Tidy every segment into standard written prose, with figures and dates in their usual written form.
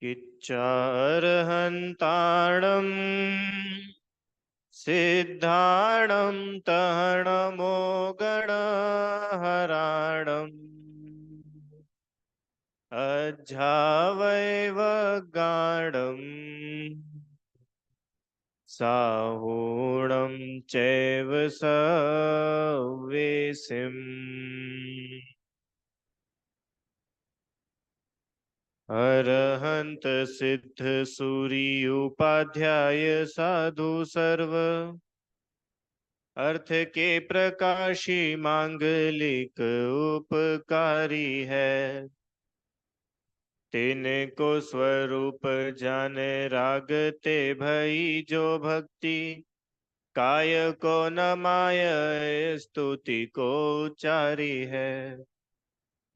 किच्चारहन्ताणं सिद्धाणं तहणमोगणहराणम् अज्झावैव गाढम् साहूणं चैव सवेसिम् अरहंत सिद्ध सूरी उपाध्याय साधु सर्व अर्थ के प्रकाशी मांगलिक उपकारी है। तिनको स्वरूप जाने रागते भई जो भक्ति काय को न माय स्तुति को उचारी है।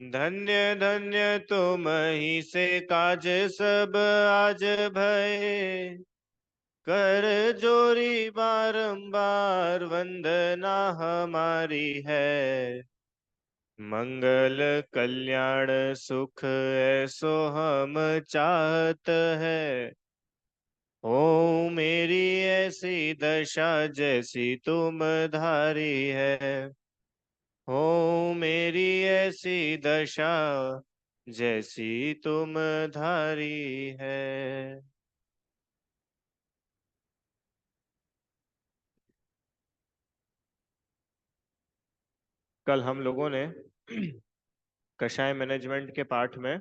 धन्य धन्य तुम ही से काज सब आज भय कर जोरी बारंबार वंदना हमारी है। मंगल कल्याण सुख ऐसो हम चाहत है। हो मेरी ऐसी दशा जैसी तुम धारी है। हो मेरी ऐसी दशा जैसी तुम धारी है। कल हम लोगों ने कषाय मैनेजमेंट के पाठ में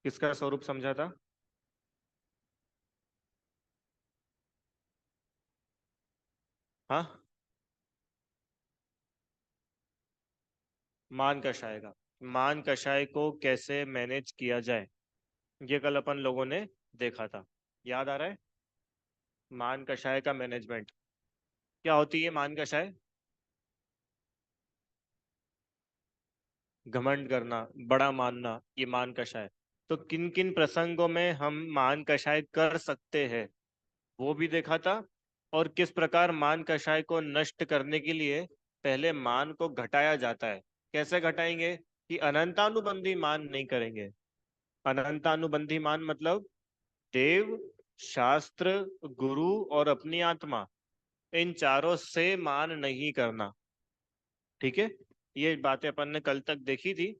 किसका स्वरूप समझा था? हाँ, मान कषाय का। मान कषाय को कैसे मैनेज किया जाए, ये कल अपन लोगों ने देखा था। याद आ रहा है? मान कषाय का मैनेजमेंट क्या होती है? मान कषाय घमंड करना, बड़ा मानना, ये मान कषाय। तो किन किन प्रसंगों में हम मान कषाय कर सकते हैं वो भी देखा था। और किस प्रकार मान कषाय को नष्ट करने के लिए पहले मान को घटाया जाता है। कैसे घटाएंगे? कि अनंतानुबंधी मान नहीं करेंगे। अनंतानुबंधी मान मतलब देव, शास्त्र, गुरु और अपनी आत्मा, इन चारों से मान नहीं करना। ठीक है, ये बातें अपन ने कल तक देखी थी।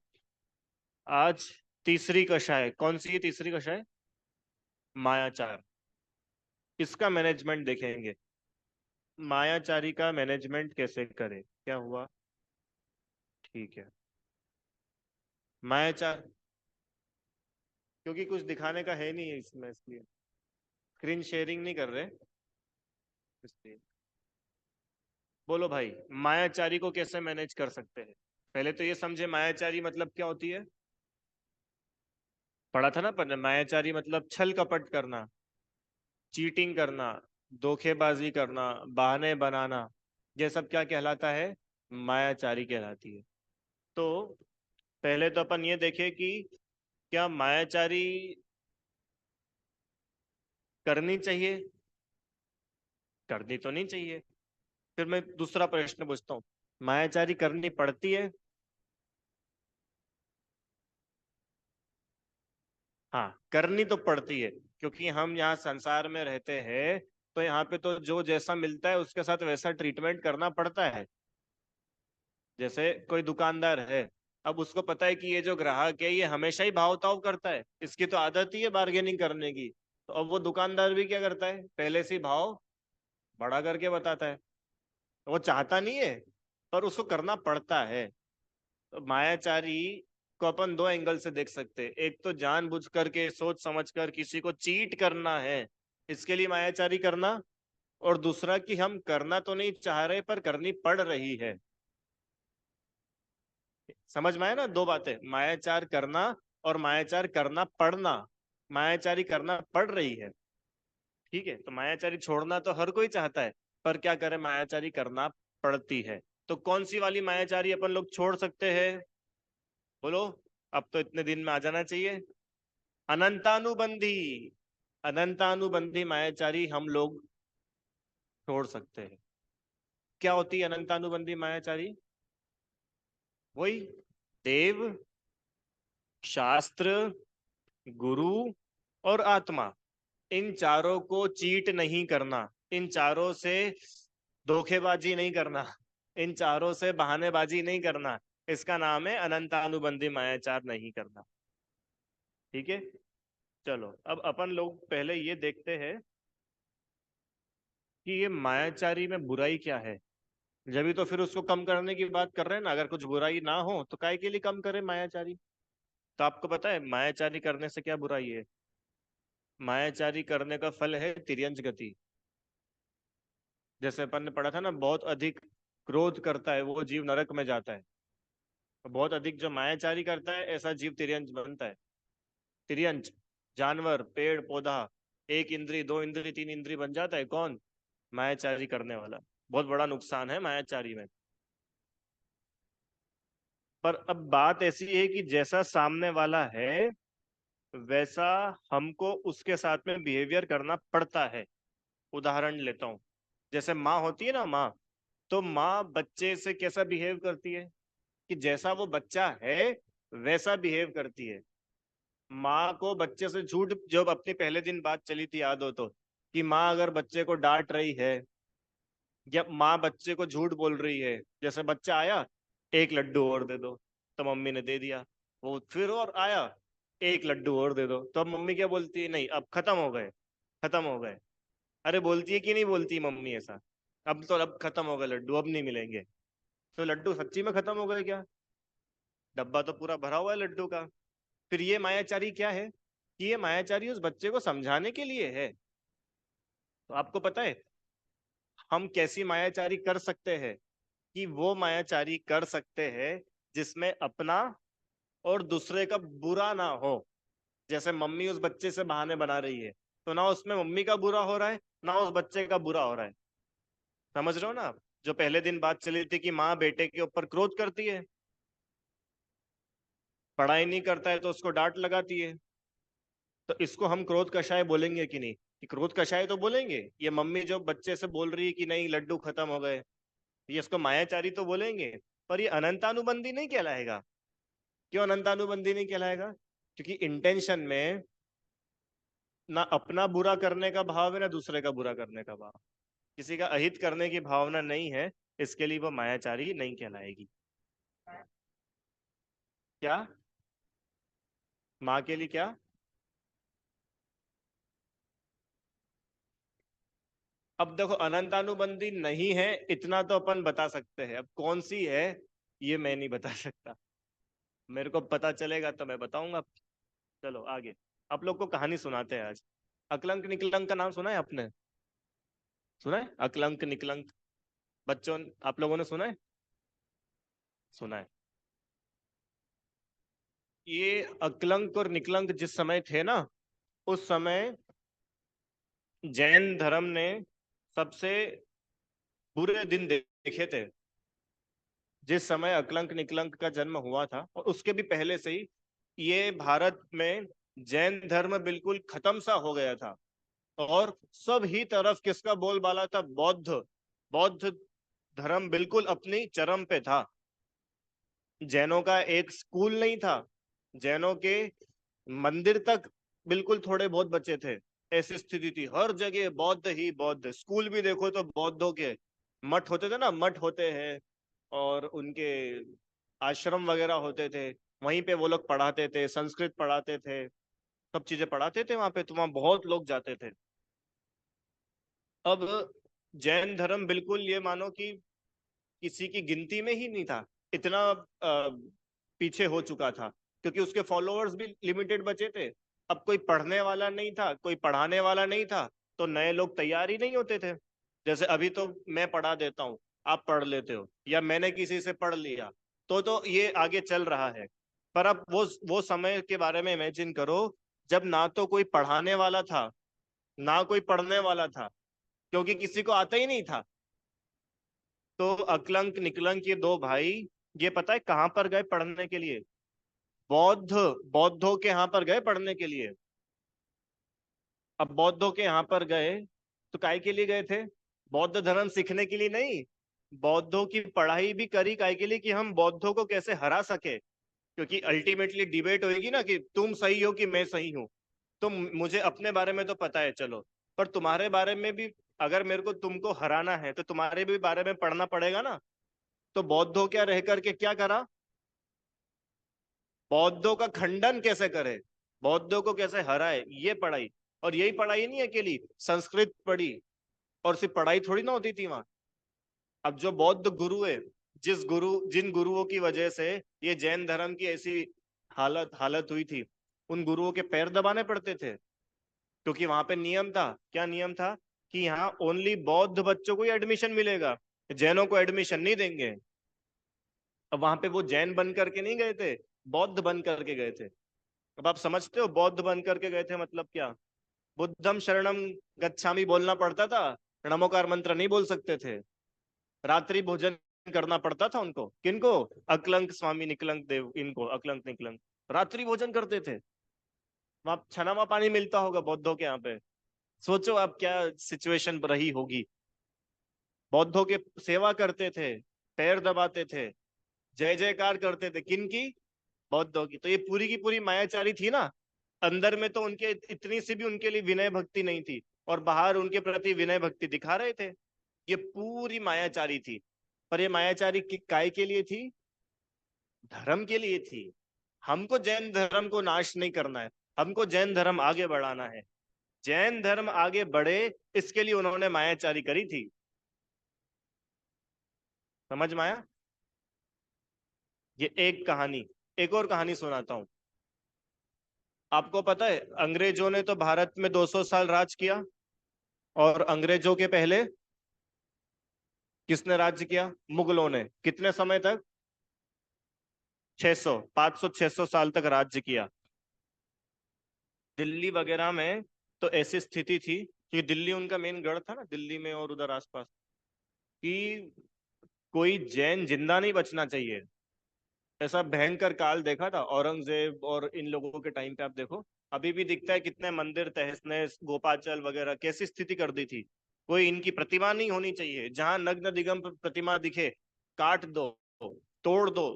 आज तीसरी कषाय, कौन सी है तीसरी कषाय? मायाचार। इसका मैनेजमेंट देखेंगे। मायाचारी का मैनेजमेंट कैसे करें? क्या हुआ? ठीक है। मायाचार क्योंकि कुछ दिखाने का है नहीं है इसमें, इसलिए स्क्रीन शेयरिंग नहीं कर रहे इसलिए। बोलो भाई, मायाचारी को कैसे मैनेज कर सकते हैं? पहले तो ये समझे मायाचारी मतलब क्या होती है। पढ़ा था ना पर मायाचारी मतलब छल कपट करना, चीटिंग करना, धोखेबाजी करना, बहाने बनाना, ये सब क्या कहलाता है? मायाचारी कहलाती है। तो पहले तो अपन ये देखें कि क्या मायाचारी करनी चाहिए? करनी तो नहीं चाहिए। फिर मैं दूसरा प्रश्न पूछता हूँ, मायाचारी करनी पड़ती है? हाँ, करनी तो पड़ती है, क्योंकि हम यहाँ संसार में रहते हैं, तो यहाँ पे तो जो जैसा मिलता है उसके साथ वैसा ट्रीटमेंट करना पड़ता है। जैसे कोई दुकानदार है, अब उसको पता है कि ये जो ग्राहक है ये हमेशा ही भाव ताव करता है, इसकी तो आदत ही है बार्गेनिंग करने की। तो अब वो दुकानदार भी क्या करता है, पहले से ही भाव बढ़ा करके बताता है। वो चाहता नहीं है पर उसको करना पड़ता है। तो मायाचारी को अपन दो एंगल से देख सकते हैं। एक तो जानबूझ करके सोच समझ कर किसी को चीट करना है, इसके लिए मायाचारी करना। और दूसरा कि हम करना तो नहीं चाह रहे पर करनी पड़ रही है। समझ में आया ना दो बातें? मायाचार करना और मायाचार करना पड़ना। मायाचारी करना पड़ रही है। ठीक है, तो मायाचारी छोड़ना तो हर कोई चाहता है, पर क्या करे, मायाचारी करना पड़ती है। तो कौन सी वाली मायाचारी अपन लोग छोड़ सकते हैं? बोलो, अब तो इतने दिन में आ जाना चाहिए। अनंतानुबंधी। अनंतानुबंधी मायाचारी हम लोग छोड़ सकते हैं। क्या होती है अनंतानुबंधी मायाचारी? वही देव, शास्त्र, गुरु और आत्मा, इन चारों को चीट नहीं करना, इन चारों से धोखेबाजी नहीं करना, इन चारों से बहानेबाजी नहीं करना, इसका नाम है अनंतानुबंधी मायाचार नहीं करना। ठीक है, चलो अब अपन लोग पहले ये देखते हैं कि ये मायाचारी में बुराई क्या है। जब भी तो फिर उसको कम करने की बात कर रहे हैं ना, अगर कुछ बुराई ना हो तो काहे के लिए कम करे मायाचारी। तो आपको पता है मायाचारी करने से क्या बुराई है? मायाचारी करने का फल है तिर्यंच गति। जैसे अपन ने पढ़ा था ना, बहुत अधिक क्रोध करता है वो जीव नरक में जाता है, बहुत अधिक जो मायाचारी करता है ऐसा जीव तिर्यंच बनता है। तिर्यंच जानवर, पेड़ पौधा, एक इंद्री, दो इंद्री, तीन इंद्री बन जाता है कौन? मायाचारी करने वाला। बहुत बड़ा नुकसान है मायाचारी में। पर अब बात ऐसी है कि जैसा सामने वाला है वैसा हमको उसके साथ में बिहेवियर करना पड़ता है। उदाहरण लेता हूँ, जैसे माँ होती है ना, माँ, तो माँ बच्चे से कैसा बिहेव करती है कि जैसा वो बच्चा है वैसा बिहेव करती है। माँ को बच्चे से झूठ, जब अपनी पहले दिन बात चली थी याद हो तो, कि माँ अगर बच्चे को डांट रही है या माँ बच्चे को झूठ बोल रही है, जैसे बच्चा आया, एक लड्डू और दे दो, तो मम्मी ने दे दिया। वो फिर और आया, एक लड्डू और दे दो, तो अब मम्मी क्या बोलती है? नहीं, अब खत्म हो गए, खत्म हो गए। अरे बोलती है कि नहीं बोलती मम्मी ऐसा? अब तो अब खत्म हो गए लड्डू, अब नहीं मिलेंगे। तो लड्डू सच्ची में खत्म हो गए क्या? डब्बा तो पूरा भरा हुआ है लड्डू का। फिर ये मायाचारी क्या है कि ये मायाचारी उस बच्चे को समझाने के लिए है। तो आपको पता है हम कैसी मायाचारी कर सकते हैं? कि वो मायाचारी कर सकते हैं जिसमें अपना और दूसरे का बुरा ना हो। जैसे मम्मी उस बच्चे से बहाने बना रही है, तो ना उसमें मम्मी का बुरा हो रहा है ना उस बच्चे का बुरा हो रहा है। समझ रहे हो ना आप? जो पहले दिन बात चली थी कि माँ बेटे के ऊपर क्रोध करती है, पढ़ाई नहीं करता है तो उसको डांट लगाती है। तो इसको हम क्रोध कषाय बोलेंगे कि नहीं? कि क्रोध कषाय तो बोलेंगे। ये मम्मी जो बच्चे से बोल रही है कि नहीं लड्डू खत्म हो गए, ये इसको मायाचारी तो बोलेंगे। पर ये अनंतानुबंधी नहीं कहलाएगा। क्यों अनंतानुबंधी नहीं कहलाएगा? क्योंकि इंटेंशन में ना अपना बुरा करने का भाव है ना दूसरे का बुरा करने का भाव, किसी का अहित करने की भावना नहीं है, इसके लिए वो मायाचारी नहीं कहलाएगी। क्या? माँ के लिए क्या? अब देखो अनंतानुबंधी नहीं है इतना तो अपन बता सकते हैं, अब कौन सी है ये मैं नहीं बता सकता। मेरे को पता चलेगा तो मैं बताऊंगा। चलो आगे, आप लोग को कहानी सुनाते हैं आज। अकलंक निकलंक का नाम सुना है आपने? सुना है अकलंक निकलंक? बच्चों, आप लोगों ने सुना है? सुना है। ये अकलंक और निकलंक जिस समय थे ना, उस समय जैन धर्म ने सबसे बुरे दिन देखे थे। जिस समय अकलंक निकलंक का जन्म हुआ था और उसके भी पहले से ही ये भारत में जैन धर्म बिल्कुल खत्म सा हो गया था। और सब ही तरफ किसका बोलबाला था? बौद्ध। बौद्ध धर्म बिल्कुल अपनी चरम पे था। जैनों का एक स्कूल नहीं था, जैनों के मंदिर तक बिल्कुल थोड़े बहुत बचे थे। ऐसी स्थिति थी, हर जगह बौद्ध ही बौद्ध। स्कूल भी देखो तो बौद्धों के मठ होते थे ना, मठ होते हैं, और उनके आश्रम वगैरह होते थे। वहीं पे वो लोग पढ़ाते थे, संस्कृत पढ़ाते थे, सब चीजें पढ़ाते थे वहां पे, तो वहां बहुत लोग जाते थे। अब जैन धर्म बिल्कुल ये मानो कि किसी की गिनती में ही नहीं था, इतना पीछे हो चुका था, क्योंकि उसके फॉलोअर्स भी लिमिटेड बचे थे। अब कोई पढ़ने वाला नहीं था, कोई पढ़ाने वाला नहीं था, तो नए लोग तैयार ही नहीं होते थे। जैसे अभी तो मैं पढ़ा देता हूँ, आप पढ़ लेते हो, या मैंने किसी से पढ़ लिया, तो ये आगे चल रहा है। पर अब वो समय के बारे में इमेजिन करो जब ना तो कोई पढ़ाने वाला था ना कोई पढ़ने वाला था, क्योंकि किसी को आता ही नहीं था। तो अकलंक निकलंक ये दो भाई, ये पता है कहाँ पर गए पढ़ने के लिए? बौद्ध, बौद्धों के यहाँ पर गए पढ़ने के लिए। अब बौद्धों के यहाँ पर गए तो काय के लिए गए थे? बौद्ध धर्म सीखने के लिए नहीं, बौद्धों की पढ़ाई भी करी काय के लिए कि हम बौद्धों को कैसे हरा सके। क्योंकि अल्टीमेटली डिबेट होगी ना कि तुम सही हो कि मैं सही हूं। तो मुझे अपने बारे में तो पता है चलो, पर तुम्हारे बारे में भी अगर मेरे को तुमको हराना है तो तुम्हारे भी बारे में पढ़ना पड़ेगा ना। तो बौद्धों क्या रह करके क्या करा, बौद्धों का खंडन कैसे करे, बौद्धों को कैसे हराए, ये पढ़ाई। और यही पढ़ाई नहीं अकेली, संस्कृत पढ़ी। और सिर्फ पढ़ाई थोड़ी ना होती थी वहां। अब जो बौद्ध गुरु है, जिन गुरुओं की वजह से ये जैन धर्म की ऐसी हालत हालत हुई थी, उन गुरुओं के पैर दबाने पड़ते थे। क्योंकि वहां पे नियम था, क्या नियम था, कि यहाँ ओनली बौद्ध बच्चों को ही एडमिशन मिलेगा, जैनों को एडमिशन नहीं देंगे। अब वहां पे वो जैन बन करके नहीं गए थे, बौद्ध बन करके गए थे। अब आप समझते हो बौद्ध बन करके गए थे मतलब क्या। बुद्धम शरणम गच्छामि बोलना पड़ता था, नमोकार मंत्र नहीं बोल सकते थे। रात्रि भोजन करना पड़ता था उनको, किनको, अकलंक स्वामी निकलंक देव, इनको अकलंक निकलंक रात्रि भोजन करते थे। वहां छनावा पानी मिलता होगा बौद्धों के यहाँ पे। सोचो आप क्या सिचुएशन रही होगी। बौद्धों के सेवा करते थे, पैर दबाते थे, जय जयकार करते थे, किनकी, बौद्धों की। तो ये पूरी की पूरी मायाचारी थी ना। अंदर में तो उनके इतनी सी भी उनके लिए विनय भक्ति नहीं थी, और बाहर उनके प्रति विनय भक्ति दिखा रहे थे। ये पूरी मायाचारी थी। पर ये मायाचारी काय के लिए थी, धर्म के लिए थी। हमको जैन धर्म को नाश नहीं करना है, हमको जैन धर्म आगे बढ़ाना है। जैन धर्म आगे बढ़े, इसके लिए उन्होंने मायाचारी करी थी। समझ में आया। ये एक कहानी। एक और कहानी सुनाता हूं। आपको पता है अंग्रेजों ने तो भारत में 200 साल राज किया, और अंग्रेजों के पहले किसने राज्य किया, मुगलों ने, कितने समय तक, 600 500 600 साल तक राज्य किया। दिल्ली वगैरह में तो ऐसी स्थिति थी कि दिल्ली उनका मेन गढ़ था ना, दिल्ली में और उधर आसपास, कि कोई जैन जिंदा नहीं बचना चाहिए। ऐसा भयंकर काल देखा था औरंगजेब और इन लोगों के टाइम पे। आप देखो अभी भी दिखता है कितने मंदिर तहस नहस, गोपाचल वगैरह कैसी स्थिति कर दी थी। कोई इनकी प्रतिमा नहीं होनी चाहिए, जहां नग्न दिगंब प्रतिमा दिखे काट दो, तोड़ दो।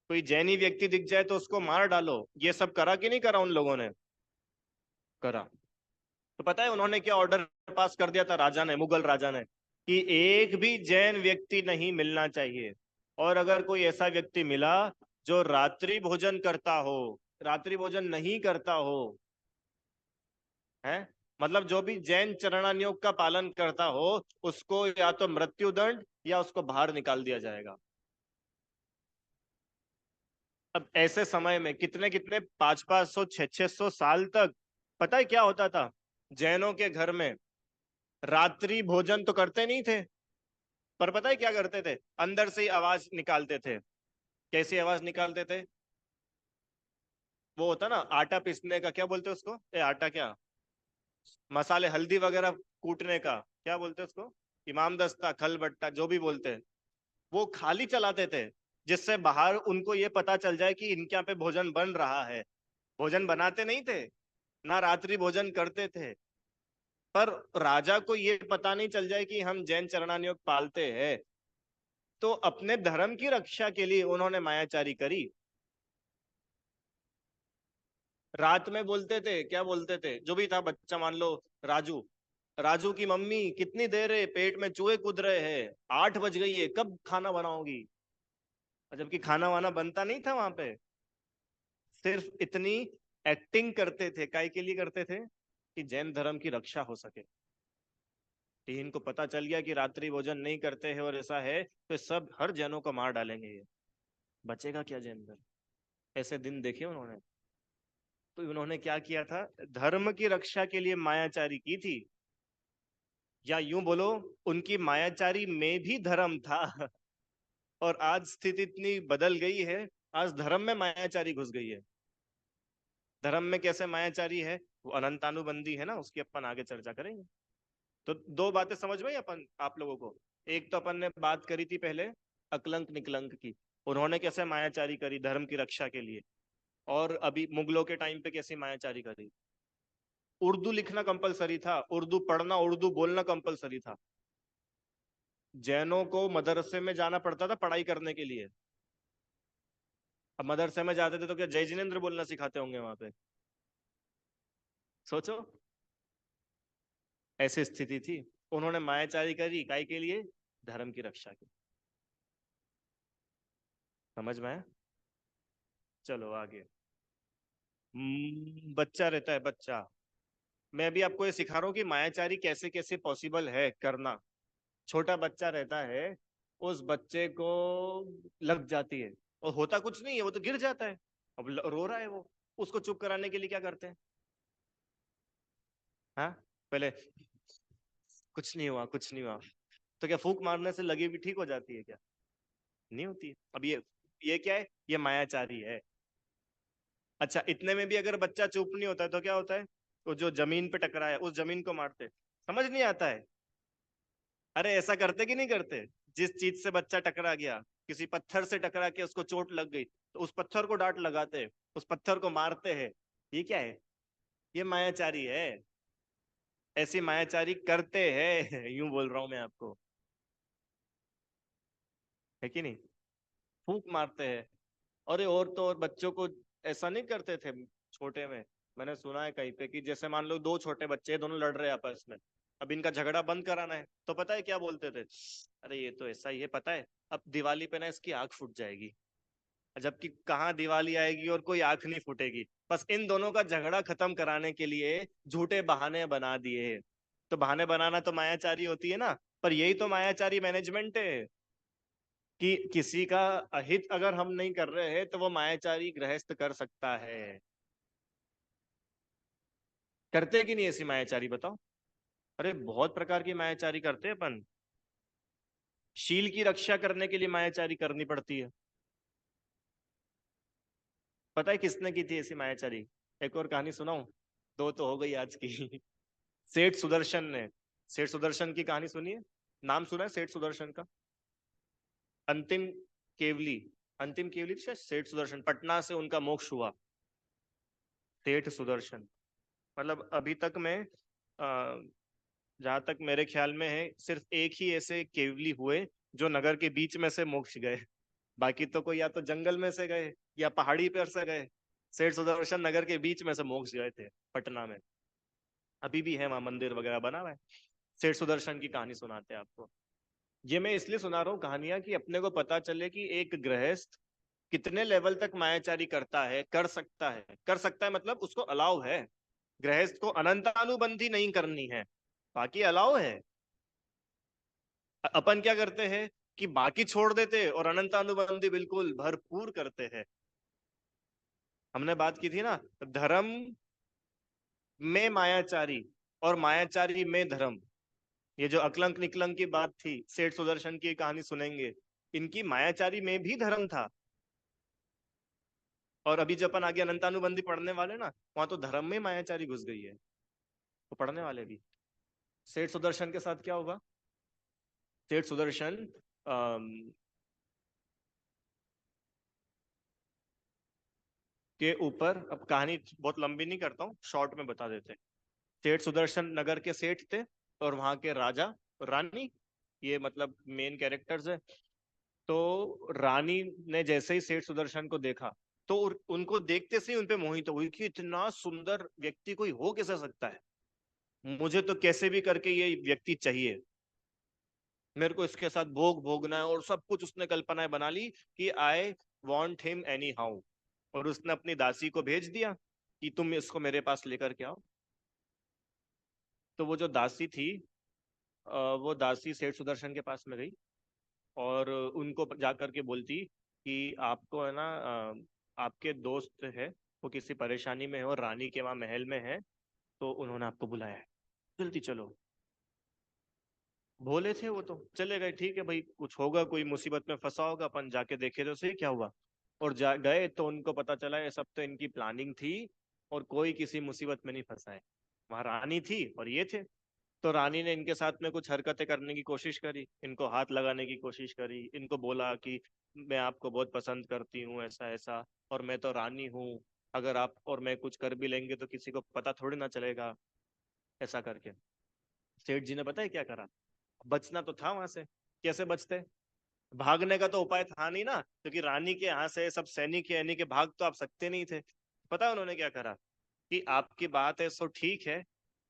कोई जैनी व्यक्ति दिख जाए तो उसको मार डालो। ये सब करा कि नहीं करा उन लोगों ने, करा। तो पता है उन्होंने क्या ऑर्डर पास कर दिया था राजा ने, मुगल राजा ने, कि एक भी जैन व्यक्ति नहीं मिलना चाहिए। और अगर कोई ऐसा व्यक्ति मिला जो रात्रि भोजन करता हो, रात्रि भोजन नहीं करता हो, है, मतलब जो भी जैन चरणानुयोग का पालन करता हो, उसको या तो मृत्युदंड या उसको बाहर निकाल दिया जाएगा। अब ऐसे समय में कितने कितने 500 500 600 साल तक पता है क्या होता था, जैनों के घर में रात्रि भोजन तो करते नहीं थे, पर पता है क्या करते थे, अंदर से ही आवाज निकालते थे। कैसी आवाज निकालते थे, वो होता ना आटा पीसने का, क्या बोलते हैं उसको, आटा क्या, मसाले हल्दी वगैरह कूटने का, क्या बोलते हैं उसको, इमाम दस्ता खल बट्टा जो भी बोलते हैं, वो खाली चलाते थे। जिससे बाहर उनको ये पता चल जाए कि इनके यहाँ पे भोजन बन रहा है। भोजन बनाते नहीं थे, ना रात्रि भोजन करते थे। पर राजा को ये पता नहीं चल जाए कि हम जैन चरणानुयोग पालते हैं। तो अपने धर्म की रक्षा के लिए उन्होंने मायाचारी करी। रात में बोलते थे, क्या बोलते थे, जो भी था बच्चा, मान लो राजू, राजू की मम्मी कितनी देर है, पेट में चूहे कूद रहे हैं, 8 बज गई है, कब खाना बनाओगी। जबकि खाना वाना बनता नहीं था वहां पे। सिर्फ इतनी एक्टिंग करते थे, काय के लिए करते थे, कि जैन धर्म की रक्षा हो सके। कि इनको पता चल गया कि रात्रि भोजन नहीं करते हैं और ऐसा है, तो सब हर जैनों को मार डालेंगे, ये बचेगा क्या जैन धर्म। ऐसे दिन देखे उन्होंने। तो उन्होंने क्या किया था, धर्म की रक्षा के लिए मायाचारी की थी। या यूं बोलो, उनकी मायाचारी में भी धर्म था। और आज स्थिति इतनी बदल गई है, आज धर्म में मायाचारी घुस गई है। धर्म में कैसे मायाचारी है, वो अनंतानुबंधी है ना, उसकी अपन आगे चर्चा करेंगे। तो दो बातें समझ में आई अपन आप लोगों को। एक तो अपन ने बात करी थी पहले अकलंक निकलंक की, उन्होंने कैसे मायाचारी करी धर्म की रक्षा के लिए। और अभी मुगलों के टाइम पे कैसे मायाचारी करी। उर्दू लिखना कंपलसरी था, उर्दू पढ़ना, उर्दू बोलना कंपलसरी था। जैनों को मदरसे में जाना पड़ता था पढ़ाई करने के लिए। अब मदरसे में जाते थे तो क्या जय जिनेन्द्र बोलना सिखाते होंगे वहां पे? सोचो, ऐसी स्थिति थी। उन्होंने मायाचारी करी काय के लिए? धर्म की रक्षा के। समझ में आया? चलो आगे। बच्चा रहता है, बच्चा। मैं अभी आपको ये सिखा रहा हूँ कि मायाचारी कैसे कैसे पॉसिबल है करना। छोटा बच्चा रहता है, उस बच्चे को लग जाती है, और होता कुछ नहीं है, वो तो गिर जाता है। अब रो रहा है वो, उसको चुप कराने के लिए क्या करते हैं? हाँ, पहले कुछ नहीं हुआ, कुछ नहीं हुआ। तो क्या फूंक मारने से लगी भी ठीक हो जाती है क्या? नहीं होती। अब ये क्या है? ये मायाचारी है। अच्छा, इतने में भी अगर बच्चा चुप नहीं होता है तो क्या होता है? वो जो जमीन पे टकरा है उस जमीन को मारते। समझ नहीं आता है? अरे ऐसा करते कि नहीं करते? जिस चीज से बच्चा टकरा गया, किसी पत्थर से टकरा के उसको चोट लग गई, तो उस पत्थर को डांट लगाते हैं, उस पत्थर को मारते हैं। ये क्या है? ये मायाचारी है। ऐसी मायाचारी करते हैं यूं बोल रहा हूं मैं आपको। है कि नहीं? फूंक मारते हैं। अरे और तो और बच्चों को ऐसा नहीं करते थे छोटे में। मैंने सुना है कहीं पे कि जैसे मान लो दो छोटे बच्चे हैं, दोनों लड़ रहे हैं आपस में। अब इनका झगड़ा बंद कराना है तो पता है क्या बोलते थे? अरे ये तो ऐसा ही है, पता है, अब दिवाली पे ना इसकी आंख फूट जाएगी। जबकि कहाँ दिवाली आएगी और कोई आंख नहीं फूटेगी। बस इन दोनों का झगड़ा खत्म कराने के लिए झूठे बहाने बना दिए। तो बहाने बनाना तो मायाचारी होती है ना। पर यही तो मायाचारी मैनेजमेंट है, कि किसी का अहित अगर हम नहीं कर रहे हैं तो वो मायाचारी गृहस्थ कर सकता है। करते कि नहीं ऐसी मायाचारी, बताओ? अरे बहुत प्रकार की मायाचारी करते हैं अपन। शील की रक्षा करने के लिए मायाचारी करनी पड़ती है। पता है किसने की थी ऐसी मायाचारी? एक और कहानी सुनाऊं? दो तो हो गई आज की सेठ सुदर्शन ने। सेठ सुदर्शन की कहानी सुनिए। नाम सुना है सेठ सुदर्शन का? अंतिम केवली। अंतिम केवली से सेठ सुदर्शन, पटना से उनका मोक्ष हुआ। सेठ सुदर्शन, मतलब अभी तक में जहां तक मेरे ख्याल में है सिर्फ एक ही ऐसे केवली हुए जो नगर के बीच में से मोक्ष गए। बाकी तो कोई या तो जंगल में से गए या पहाड़ी पर से गए। सेठ सुदर्शन नगर के बीच में से मोक्ष गए थे, पटना में। अभी भी है वहां मंदिर वगैरह बना हुआ है। सेठ सुदर्शन की कहानी सुनाते हैं आपको। ये मैं इसलिए सुना रहा हूँ कहानियां कि अपने को पता चले कि एक गृहस्थ कितने लेवल तक मायाचारी करता है, कर सकता है। कर सकता है मतलब उसको अलाउ है। गृहस्थ को अनंतानुबंधी नहीं करनी है, बाकी अलाउ है। अपन क्या करते हैं कि बाकी छोड़ देते और अनंतानुबंधी बिल्कुल भरपूर करते हैं। हमने बात की थी ना, धर्म में मायाचारी और मायाचारी में धर्म। ये जो अकलंक निकलंक की बात थी, सेठ सुदर्शन की कहानी सुनेंगे, इनकी मायाचारी में भी धर्म था। और अभी जब अपन आगे अनंतानुबंधी पढ़ने वाले ना, वहां तो धर्म में मायाचारी घुस गई है। तो पढ़ने वाले भी। सेठ सुदर्शन के साथ क्या होगा? सेठ सुदर्शन अम, के ऊपर, अब कहानी बहुत लंबी नहीं करता हूँ, शॉर्ट में बता देते हैं। सेठ सुदर्शन नगर के सेठ थे, और वहां के राजा और रानी, ये मतलब मेन कैरेक्टर्स है। तो रानी ने जैसे ही सेठ सुदर्शन को देखा, तो उनको देखते से ही उनपे मोहित हो गई कि इतना सुंदर व्यक्ति कोई हो कैसे सकता है। मुझे तो कैसे भी करके ये व्यक्ति चाहिए, मेरे को इसके साथ भोग भोगना है, और सब कुछ उसने कल्पनाएं बना ली कि I want him any how. और उसने अपनी दासी को भेज दिया कि तुम इसको मेरे पास लेकर के आओ। तो वो जो दासी थी, वो दासी सेठ सुदर्शन के पास में गई, और उनको जाकर के बोलती कि आपको है ना, आपके दोस्त है, वो किसी परेशानी में है और रानी के वहां महल में है, तो उन्होंने आपको बुलाया है, जल्दी चलो। भोले थे वो, तो चले गए। ठीक है भाई, कुछ होगा, कोई मुसीबत में फंसा होगा, अपन जाके देखे तो सही क्या हुआ। और जा गए तो उनको पता चला ये सब तो इनकी प्लानिंग थी, और कोई किसी मुसीबत में नहीं फंसा है। वहां रानी थी और ये थे। तो रानी ने इनके साथ में कुछ हरकतें करने की कोशिश करी, इनको हाथ लगाने की कोशिश करी, इनको बोला कि मैं आपको बहुत पसंद करती हूँ, ऐसा ऐसा, और मैं तो रानी हूँ, अगर आप और मैं कुछ कर भी लेंगे तो किसी को पता थोड़ी ना चलेगा, ऐसा करके। सेठ जी ने पता है क्या करा? बचना तो था वहां से। कैसे बचते? भागने का तो उपाय था नहीं ना, क्योंकि रानी के यहाँ से सब सैनिक है, यानी कि भाग तो आप सकते नहीं थे। पता है उन्होंने क्या करा, कि आपकी बात है सो ठीक है,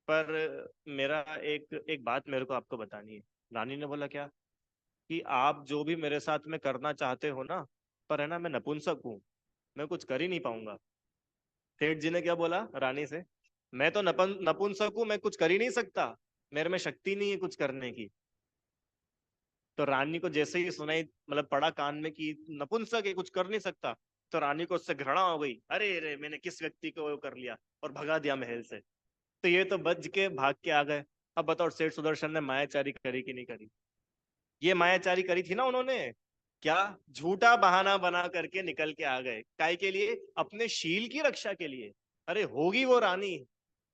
पर मेरा एक एक बात मेरे को आपको बतानी है। रानी ने बोला क्या, कि आप जो भी मेरे साथ में करना चाहते हो ना, पर है ना मैं नपुंसक हूँ, मैं कुछ कर ही नहीं पाऊंगा। सेठ जी ने क्या बोला रानी से, मैं तो नपुंसक हूँ, मैं कुछ कर ही नहीं सकता, मेरे में शक्ति नहीं है कुछ करने की। तो रानी को जैसे ही सुनाई, मतलब पड़ा कान में कि नपुंसक है कुछ कर नहीं सकता, तो रानी को उससे घृणा हो गई, अरे अरे मैंने किस व्यक्ति को वो कर लिया, और भगा दिया महल से। तो ये तो बच के भाग के आ गए। अब बताओ सेठ सुदर्शन ने मायाचारी करी कि नहीं करी? ये मायाचारी करी थी ना उन्होंने। क्या? झूठा बहाना बना करके निकल के आ गए, काय के लिए? अपने शील की रक्षा के लिए। अरे होगी वो रानी,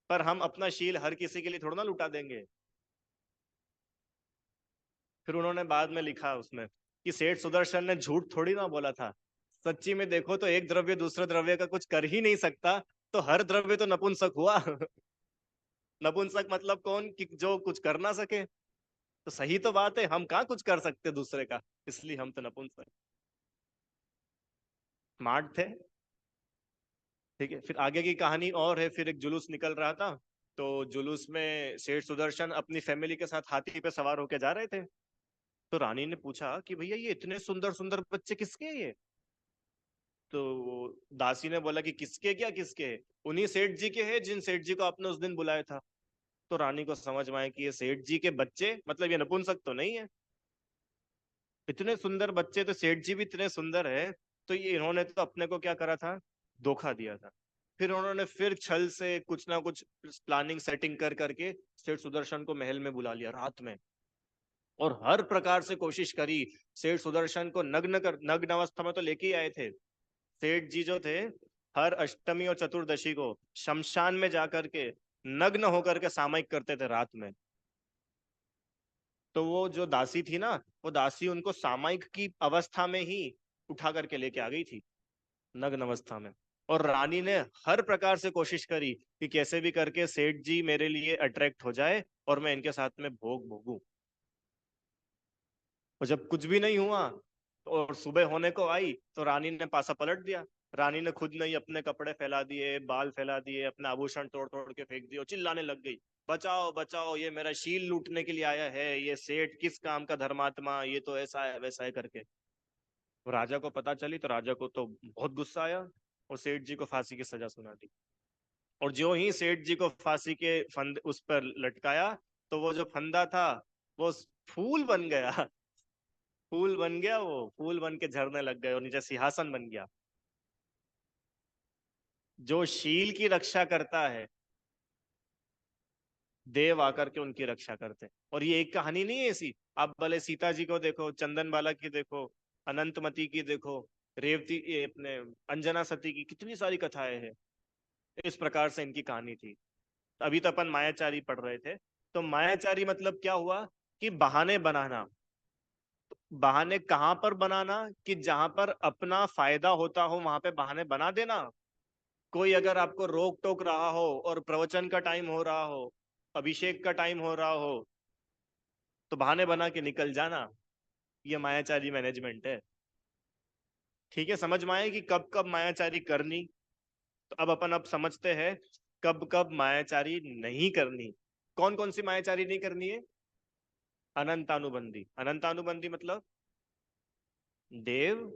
पर हम अपना शील हर किसी के लिए थोड़ा ना लुटा देंगे। फिर उन्होंने बाद में लिखा उसमें, कि सेठ सुदर्शन ने झूठ थोड़ी ना बोला था, सच्ची में देखो तो एक द्रव्य दूसरे द्रव्य का कुछ कर ही नहीं सकता, तो हर द्रव्य तो नपुंसक हुआ। नपुंसक मतलब कौन, कि जो कुछ कर ना सके। तो सही तो बात है, हम कहाँ कुछ कर सकते दूसरे का, इसलिए हम तो नपुंसक। स्मार्ट थे। ठीक है, फिर आगे की कहानी और है। फिर एक जुलूस निकल रहा था, तो जुलूस में सेठ सुदर्शन अपनी फैमिली के साथ हाथी पे सवार होके जा रहे थे। तो रानी ने पूछा कि भैया ये इतने सुंदर सुंदर बच्चे किसके हैं ये? तो वो दासी ने बोला कि किसके, क्या किसके? उन्हीं सेठ जी के हैं जिन सेठ जी को आपने उस दिन बुलाया था। तो रानी को समझ में आया कि ये सेठ जी के बच्चे, मतलब ये नपुंसक तो नहीं है। इतने सुंदर बच्चे, तो सेठ जी भी इतने सुंदर है, तो ये इन्होंने तो अपने को क्या करा था, धोखा दिया था। फिर उन्होंने फिर छल से कुछ ना कुछ प्लानिंग सेटिंग कर करके सेठ सुदर्शन को महल में बुला लिया रात में, और हर प्रकार से कोशिश करी। सेठ सुदर्शन को नग्न अवस्था में तो लेके ही आए थे। सेठ जी जो थे, हर अष्टमी और चतुर्दशी को शमशान में जाकर के नग्न होकर के सामयिक करते थे रात में। तो वो जो दासी थी ना, वो दासी उनको सामयिक की अवस्था में ही उठा करके लेके आ गई थी, नग्न अवस्था में। और रानी ने हर प्रकार से कोशिश करी कि कैसे भी करके सेठ जी मेरे लिए अट्रैक्ट हो जाए और मैं इनके साथ में भोग भोगूं। और जब कुछ भी नहीं हुआ और सुबह होने को आई, तो रानी ने पासा पलट दिया। रानी ने खुद नहीं अपने कपड़े फैला दिए, बाल फैला दिए, अपने आभूषण तोड़ तोड़ के फेंक दिए, और चिल्लाने लग गई, बचाओ बचाओ, ये मेरा शील लूटने के लिए आया है, ये सेठ किस काम का धर्मात्मा, ये तो ऐसा है वैसा है करके। तो राजा को पता चली, तो राजा को तो बहुत गुस्सा आया, और सेठ जी को फांसी की सजा सुना दी। और जो ही सेठ जी को फांसी के फंद उस पर लटकाया, तो वो जो फंदा था, वो फूल बन गया। फूल बन गया, वो फूल बन के झड़ने लग गए, और नीचे सिंहासन बन गया। जो शील की रक्षा करता है, देव आकर के उनकी रक्षा करते हैं। और ये एक कहानी नहीं है ऐसी, आप भले सीता जी को देखो, चंदन बाला की देखो, अनंतमती की देखो, रेवती, ये अपने अंजना सती की कितनी सारी कथाएं हैं। इस प्रकार से इनकी कहानी थी। अभी तो अपन मायाचारी पढ़ रहे थे। तो मायाचारी मतलब क्या हुआ, कि बहाने बनाना। बहाने कहां पर बनाना, कि जहां पर अपना फायदा होता हो वहां पे बहाने बना देना। कोई अगर आपको रोक टोक रहा हो और प्रवचन का टाइम हो रहा हो, अभिषेक का टाइम हो रहा हो, तो बहाने बना के निकल जाना। ये मायाचारी मैनेजमेंट है। ठीक है, समझ में आए कि कब कब मायाचारी करनी। तो अब अपन अब समझते हैं कब कब मायाचारी नहीं करनी। कौन कौन सी मायाचारी नहीं करनी है? अनंतानुबंधी। अनंतानुबंधी मतलब देव,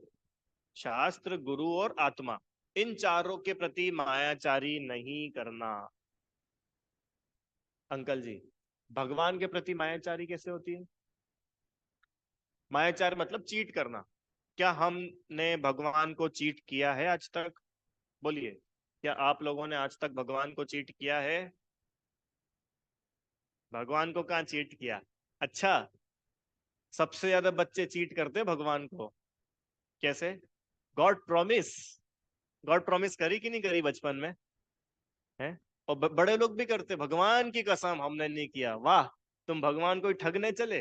शास्त्र, गुरु और आत्मा, इन चारों के प्रति मायाचारी नहीं करना। अंकल जी, भगवान के प्रति मायाचारी कैसे होती है? मायाचार मतलब चीट करना। क्या हमने भगवान को चीट किया है आज तक? बोलिए, क्या आप लोगों ने आज तक भगवान को चीट किया है? भगवान को कहाँ चीट किया? अच्छा, सबसे ज्यादा बच्चे चीट करते हैं भगवान को। कैसे? God promise. गॉड प्रॉमिस करी कि नहीं करी बचपन में? है। और बड़े लोग भी करते, भगवान की कसम हमने नहीं किया, वाह, तुम भगवान को ही ठगने चले।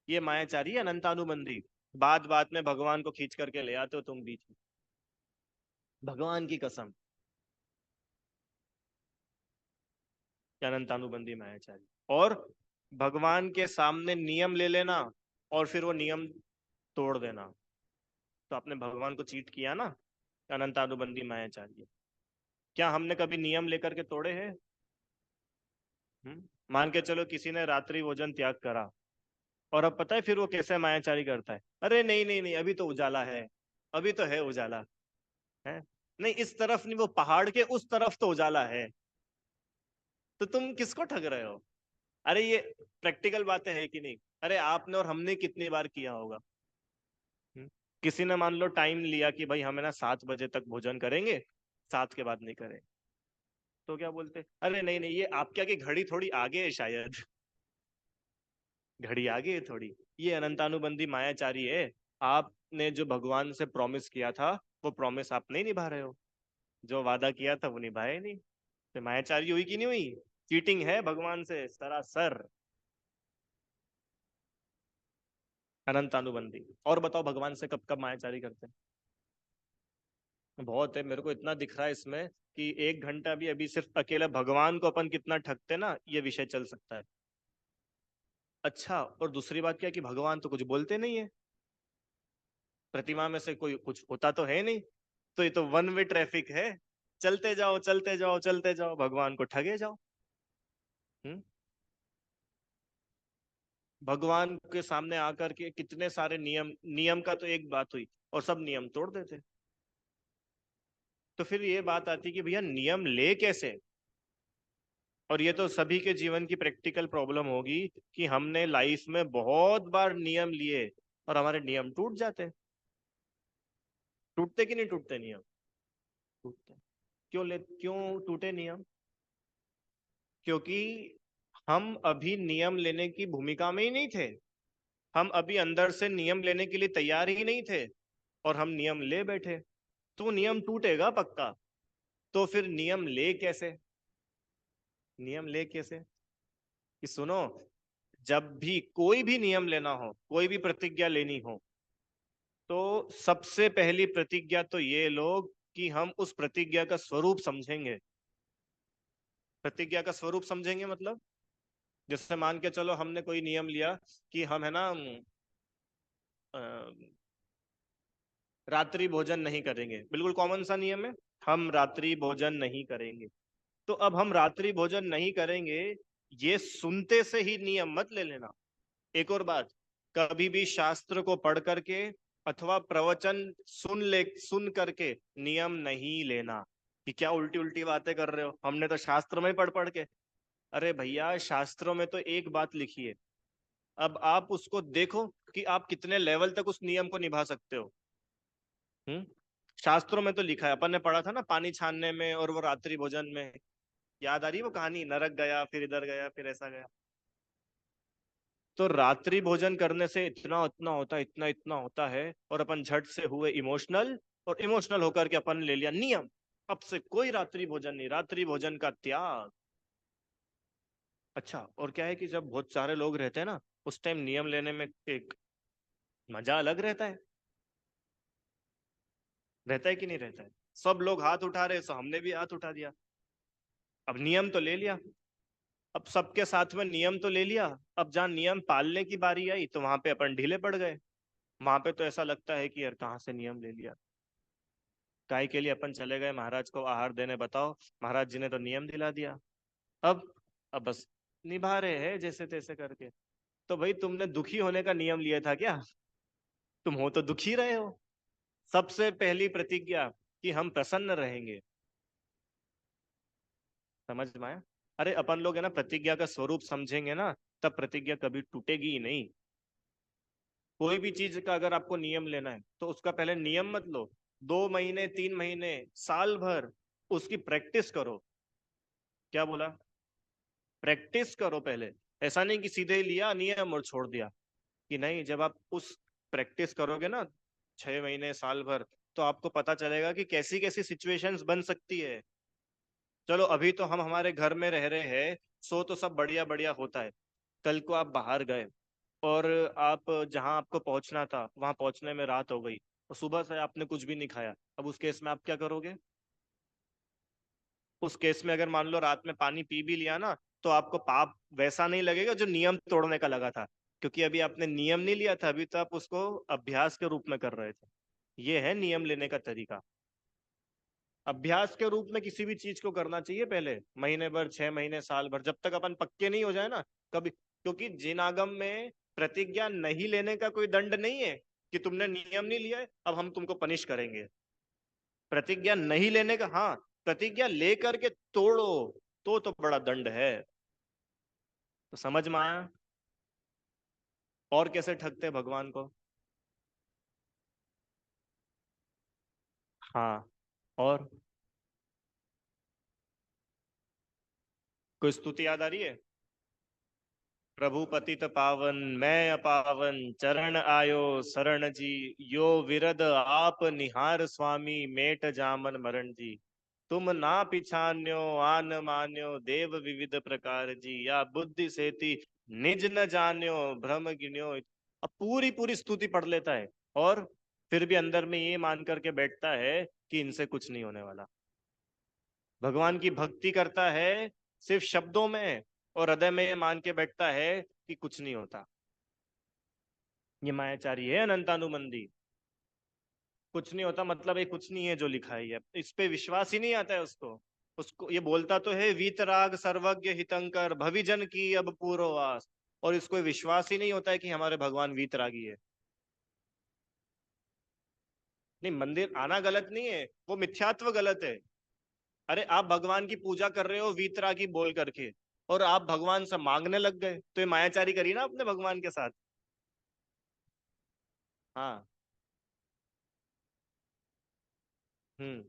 ये मायाचारी है, अनंतानुबंधी। बात बात में भगवान को खींच करके ले आते हो तुम बीच में, भगवान की कसम। अनंतानुबंधी मायाचारी। और भगवान के सामने नियम ले लेना, और फिर वो नियम तोड़ देना। तो आपने भगवान को चीट किया ना, अनंत अनुबंधी मायाचार्य। क्या हमने कभी नियम लेकर के तोड़े हैं? मान के चलो किसी ने रात्रि भोजन त्याग करा, और अब पता है फिर वो कैसे मायाचारी करता है, अरे नहीं नहीं नहीं, अभी तो उजाला है, अभी तो है उजाला है, नहीं इस तरफ नहीं, वो पहाड़ के उस तरफ तो उजाला है। तो तुम किसको ठग रहे हो? अरे ये प्रैक्टिकल बातें है कि नहीं? अरे आपने और हमने कितनी बार किया होगा। हम्म? किसी ने मान लो टाइम लिया कि भाई हमें ना 7 बजे तक भोजन करेंगे, 7 के बाद नहीं करें, तो क्या बोलते, अरे नहीं नहीं, ये आपके आगे घड़ी थोड़ी आगे है शायद, घड़ी आगे है थोड़ी, ये अनंतानुबंधी मायाचारी है। आपने जो भगवान से प्रॉमिस किया था, वो प्रॉमिस आप नहीं निभा रहे हो, जो वादा किया था वो निभाया ही नहीं। तो मायाचारी हुई कि नहीं हुई? चीटिंग है भगवान से सरासर, अनंतानुबंधी। और बताओ भगवान से कब कब मायाचारी करते हैं? बहुत है, मेरे को इतना दिख रहा है इसमें कि 1 घंटा भी अभी सिर्फ अकेला भगवान को अपन कितना ठगते ना, ये विषय चल सकता है। अच्छा, और दूसरी बात क्या है कि भगवान तो कुछ बोलते नहीं है, प्रतिमा में से कोई कुछ होता तो है नहीं, तो ये तो वन वे ट्रैफिक है, चलते जाओ चलते जाओ चलते जाओ, भगवान को ठगे जाओ। हम्म? भगवान के सामने आकर के कितने सारे नियम, नियम का तो एक बात हुई, और सब नियम तोड़ देते। तो फिर ये बात आती कि भैया नियम ले कैसे? और ये तो सभी के जीवन की प्रैक्टिकल प्रॉब्लम होगी कि हमने लाइफ में बहुत बार नियम लिए और हमारे नियम टूट जाते। टूटते कि नहीं टूटते नियम? टूटते। क्यों टूटे नियम? क्योंकि हम अभी नियम लेने की भूमिका में ही नहीं थे, हम अभी अंदर से नियम लेने के लिए तैयार ही नहीं थे, और हम नियम ले बैठे, तो नियम टूटेगा पक्का। तो फिर नियम ले कैसे? नियम ले कैसे? कि सुनो, जब भी कोई भी नियम लेना हो, कोई भी प्रतिज्ञा लेनी हो, तो सबसे पहली प्रतिज्ञा तो ये लोग कि हम उस प्रतिज्ञा का स्वरूप समझेंगे। प्रतिज्ञा का स्वरूप समझेंगे मतलब, जैसे मान के चलो हमने कोई नियम लिया कि हम है ना अ, रात्रि भोजन नहीं करेंगे, बिल्कुल कॉमन सा नियम है, हम रात्रि भोजन नहीं करेंगे। तो अब हम रात्रि भोजन नहीं करेंगे, ये सुनते से ही नियम मत ले लेना। एक और बात, कभी भी शास्त्र को पढ़ करके अथवा प्रवचन सुन करके नियम नहीं लेना कि क्या उल्टी उल्टी बातें कर रहे हो, हमने तो शास्त्र में पढ़ पढ़ के। अरे भैया, शास्त्रों में तो एक बात लिखी है, अब आप उसको देखो कि आप कितने लेवल तक उस नियम को निभा सकते हो। हम्म? शास्त्रों में तो लिखा है, अपन ने पढ़ा था ना पानी छानने में और वो रात्रि भोजन में, याद आ रही है वो कहानी, नरक गया फिर इधर गया फिर ऐसा गया। तो रात्रि भोजन करने से इतना इतना होता है, इतना इतना होता है, और अपन झट से हुए इमोशनल, और इमोशनल होकर के अपन ले लिया नियम, अब से कोई रात्रि भोजन नहीं, रात्रि भोजन का त्याग। अच्छा, और क्या है कि जब बहुत सारे लोग रहते हैं ना, उस टाइम नियम लेने में एक मजा अलग रहता है। रहता है कि नहीं रहता है? सब लोग हाथ उठा रहे, सो हमने भी हाथ उठा दिया, अब नियम तो ले लिया, अब सबके साथ में नियम तो ले लिया, अब जहाँ नियम पालने की बारी आई तो वहां पे अपन ढीले पड़ गए। वहां पे तो ऐसा लगता है कि यार कहाँ से नियम ले लिया, काय के लिए अपन चले गए महाराज को आहार देने, बताओ, महाराज जी ने तो नियम दिला दिया। अब अब बस निभा रहे हैं जैसे तैसे करके। तो भाई तुमने दुखी होने का नियम लिया था क्या? तुम हो तो दुखी रहे हो। सबसे पहली प्रतिज्ञा कि हम प्रसन्न रहेंगे। समझ में आया? अरे अपन लोग है ना प्रतिज्ञा का स्वरूप समझेंगे ना, तब प्रतिज्ञा कभी टूटेगी ही नहीं। कोई भी चीज का अगर आपको नियम लेना है तो उसका पहले नियम मत लो, 2 महीने 3 महीने साल भर उसकी प्रैक्टिस करो। क्या बोला? प्रैक्टिस करो पहले। ऐसा नहीं कि सीधे ही लिया नियम और छोड़ दिया, कि नहीं, जब आप उस प्रैक्टिस करोगे ना 6 महीने साल भर, तो आपको पता चलेगा कि कैसी कैसी सिचुएशंस बन सकती है। चलो अभी तो हम हमारे घर में रह रहे हैं, सो तो सब बढ़िया बढ़िया होता है। कल को आप बाहर गए, और आप जहां आपको पहुंचना था वहां पहुंचने में रात हो गई, और सुबह से आपने कुछ भी नहीं खाया, अब उस केस में आप क्या करोगे? उस केस में अगर मान लो रात में पानी पी भी लिया ना, तो आपको पाप वैसा नहीं लगेगा जो नियम तोड़ने का लगा था, क्योंकि अभी आपने नियम नहीं लिया था, अभी तो आप उसको अभ्यास के रूप में कर रहे थे। ये है नियम लेने का तरीका। अभ्यास के रूप में किसी भी चीज को करना चाहिए पहले, महीने भर, 6 महीने, साल भर, जब तक अपन पक्के नहीं हो जाए ना कभी। क्योंकि जिन आगम में प्रतिज्ञा नहीं लेने का कोई दंड नहीं है कि तुमने नियम नहीं लिया है अब हम तुमको पनिश करेंगे। प्रतिज्ञा नहीं लेने का, हाँ, प्रतिज्ञा लेकर के तोड़ो तो बड़ा दंड है। तो समझ में आया? और कैसे ठगते भगवान को? हाँ। और कोई स्तुति याद आ रही है? प्रभु पतित पावन मैं अपावन, चरण आयो शरण जी। यो विरद आप निहार स्वामी, मेट जामन मरण जी। तुम ना पिछान्यो आन मान्यो, देव विविध प्रकार जी। या बुद्धि सेति निज न जान्यो, भ्रम गिन्यो। अब पूरी पूरी स्तुति पढ़ लेता है, और फिर भी अंदर में ये मान करके बैठता है कि इनसे कुछ नहीं होने वाला। भगवान की भक्ति करता है सिर्फ शब्दों में, और हृदय में ये मान के बैठता है कि कुछ नहीं होता। ये मायाचारी है अनंतानुबंधी। कुछ नहीं होता मतलब ये कुछ नहीं है जो लिखा है, इस पे विश्वास ही नहीं आता है उसको। उसको ये बोलता तो है वीतराग सर्वज्ञ हितंकर, भविजन की अब पूर्ववास, और इसको विश्वास ही नहीं होता है कि हमारे भगवान वीतरागी है। नहीं, मंदिर आना गलत नहीं है, वो मिथ्यात्व गलत है। अरे आप भगवान की पूजा कर रहे हो वीतरागी बोल करके, और आप भगवान से मांगने लग गए, तो ये मायाचारी करी ना अपने भगवान के साथ। हाँ। हम्म।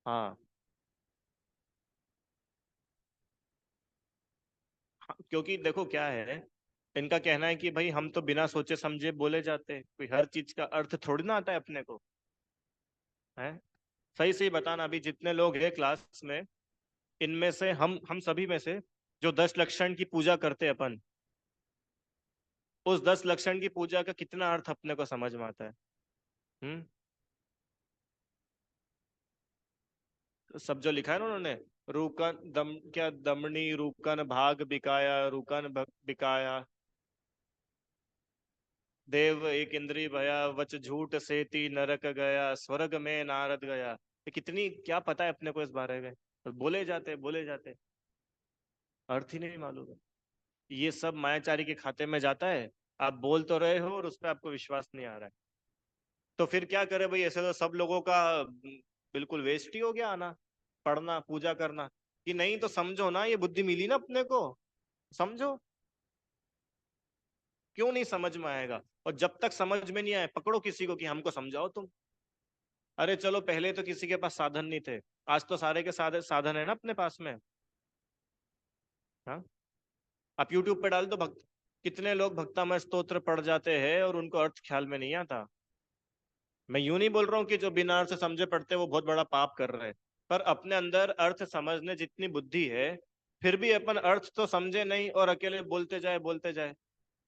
हाँ। हाँ, क्योंकि देखो क्या है, इनका कहना है कि भाई हम तो बिना सोचे समझे बोले जाते हैं, कोई हर चीज का अर्थ थोड़ी ना आता है अपने को, है। सही सही बताना, अभी जितने लोग हैं क्लास में, इनमें से हम सभी में से जो 10 लक्षण की पूजा करते हैं अपन, उस 10 लक्षण की पूजा का कितना अर्थ अपने को समझ में आता है? हम्म। सब जो लिखा है ना उन्होंने, रूकन दम क्या दमनी रूकन भाग बिकाया, रूकन बिकाया, देव एक इंद्री भया, वच झूठ सेती नरक गया, स्वर्ग में नारद गया। ये कितनी क्या पता है अपने को इस बारे में, बोले जाते बोले जाते, अर्थ ही नहीं मालूम है। ये सब मायाचारी के खाते में जाता है। आप बोल तो रहे हो और उस पर आपको विश्वास नहीं आ रहा है, तो फिर क्या करे भाई? ऐसे तो सब लोगों का बिल्कुल वेस्ट ही हो गया आना, पढ़ना, पूजा करना। कि नहीं तो समझो ना, ये बुद्धि मिली ना अपने को, समझो। क्यों नहीं समझ में आएगा? और जब तक समझ में नहीं आए, पकड़ो किसी को कि हमको समझाओ तुम। अरे चलो, पहले तो किसी के पास साधन नहीं थे, आज तो सारे के साधन साधन है ना अपने पास में। हाँ। आप यूट्यूब पे डाल दो भक्त, कितने लोग भक्तामय स्तोत्र पढ़ जाते हैं और उनको अर्थ ख्याल में नहीं आता। मैं यूं नहीं बोल रहा हूँ कि जो बिना अर्थ समझे पढ़ते हैं वो बहुत बड़ा पाप कर रहे हैं, पर अपने अंदर अर्थ समझने जितनी बुद्धि है, फिर भी अपन अर्थ तो समझे नहीं और अकेले बोलते जाए बोलते जाए,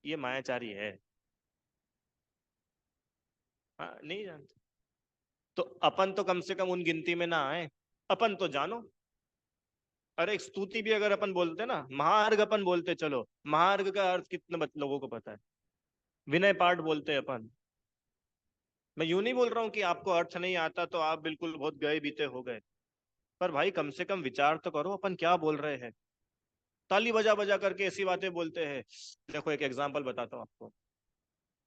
ये मायाचारी है। हाँ, नहीं जानते। तो अपन तो कम से कम उन गिनती में ना आए, अपन तो जानो। अरे एक स्तुति भी अगर अपन बोलते ना, महार्घ अपन बोलते, चलो महार्घ का अर्थ कितने लोगों को पता है? विनय पाठ बोलते हैं अपन। मैं यूं नहीं बोल रहा हूँ कि आपको अर्थ नहीं आता तो आप बिल्कुल बहुत गए बीते हो गए, पर भाई कम से कम विचार तो करो अपन क्या बोल रहे हैं। ताली बजा बजा करके ऐसी बातें बोलते हैं। देखो एक एग्जांपल बताता हूँ आपको।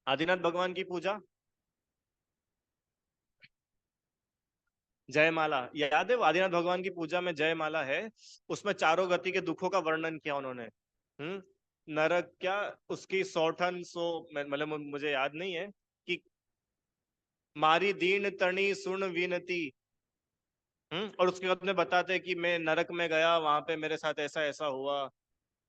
आदिनाथ भगवान की पूजा, जयमाला याद है? वो आदिनाथ भगवान की पूजा में जयमाला है, उसमें चारों गति के दुखों का वर्णन किया उन्होंने। हम्म। नरक क्या, उसकी सौठन सो, मतलब मुझे याद नहीं है कि मारी दीन तणी सुन विनती। और उसके बाद में बताते हैं कि मैं नरक में गया, वहां पे मेरे साथ ऐसा ऐसा हुआ,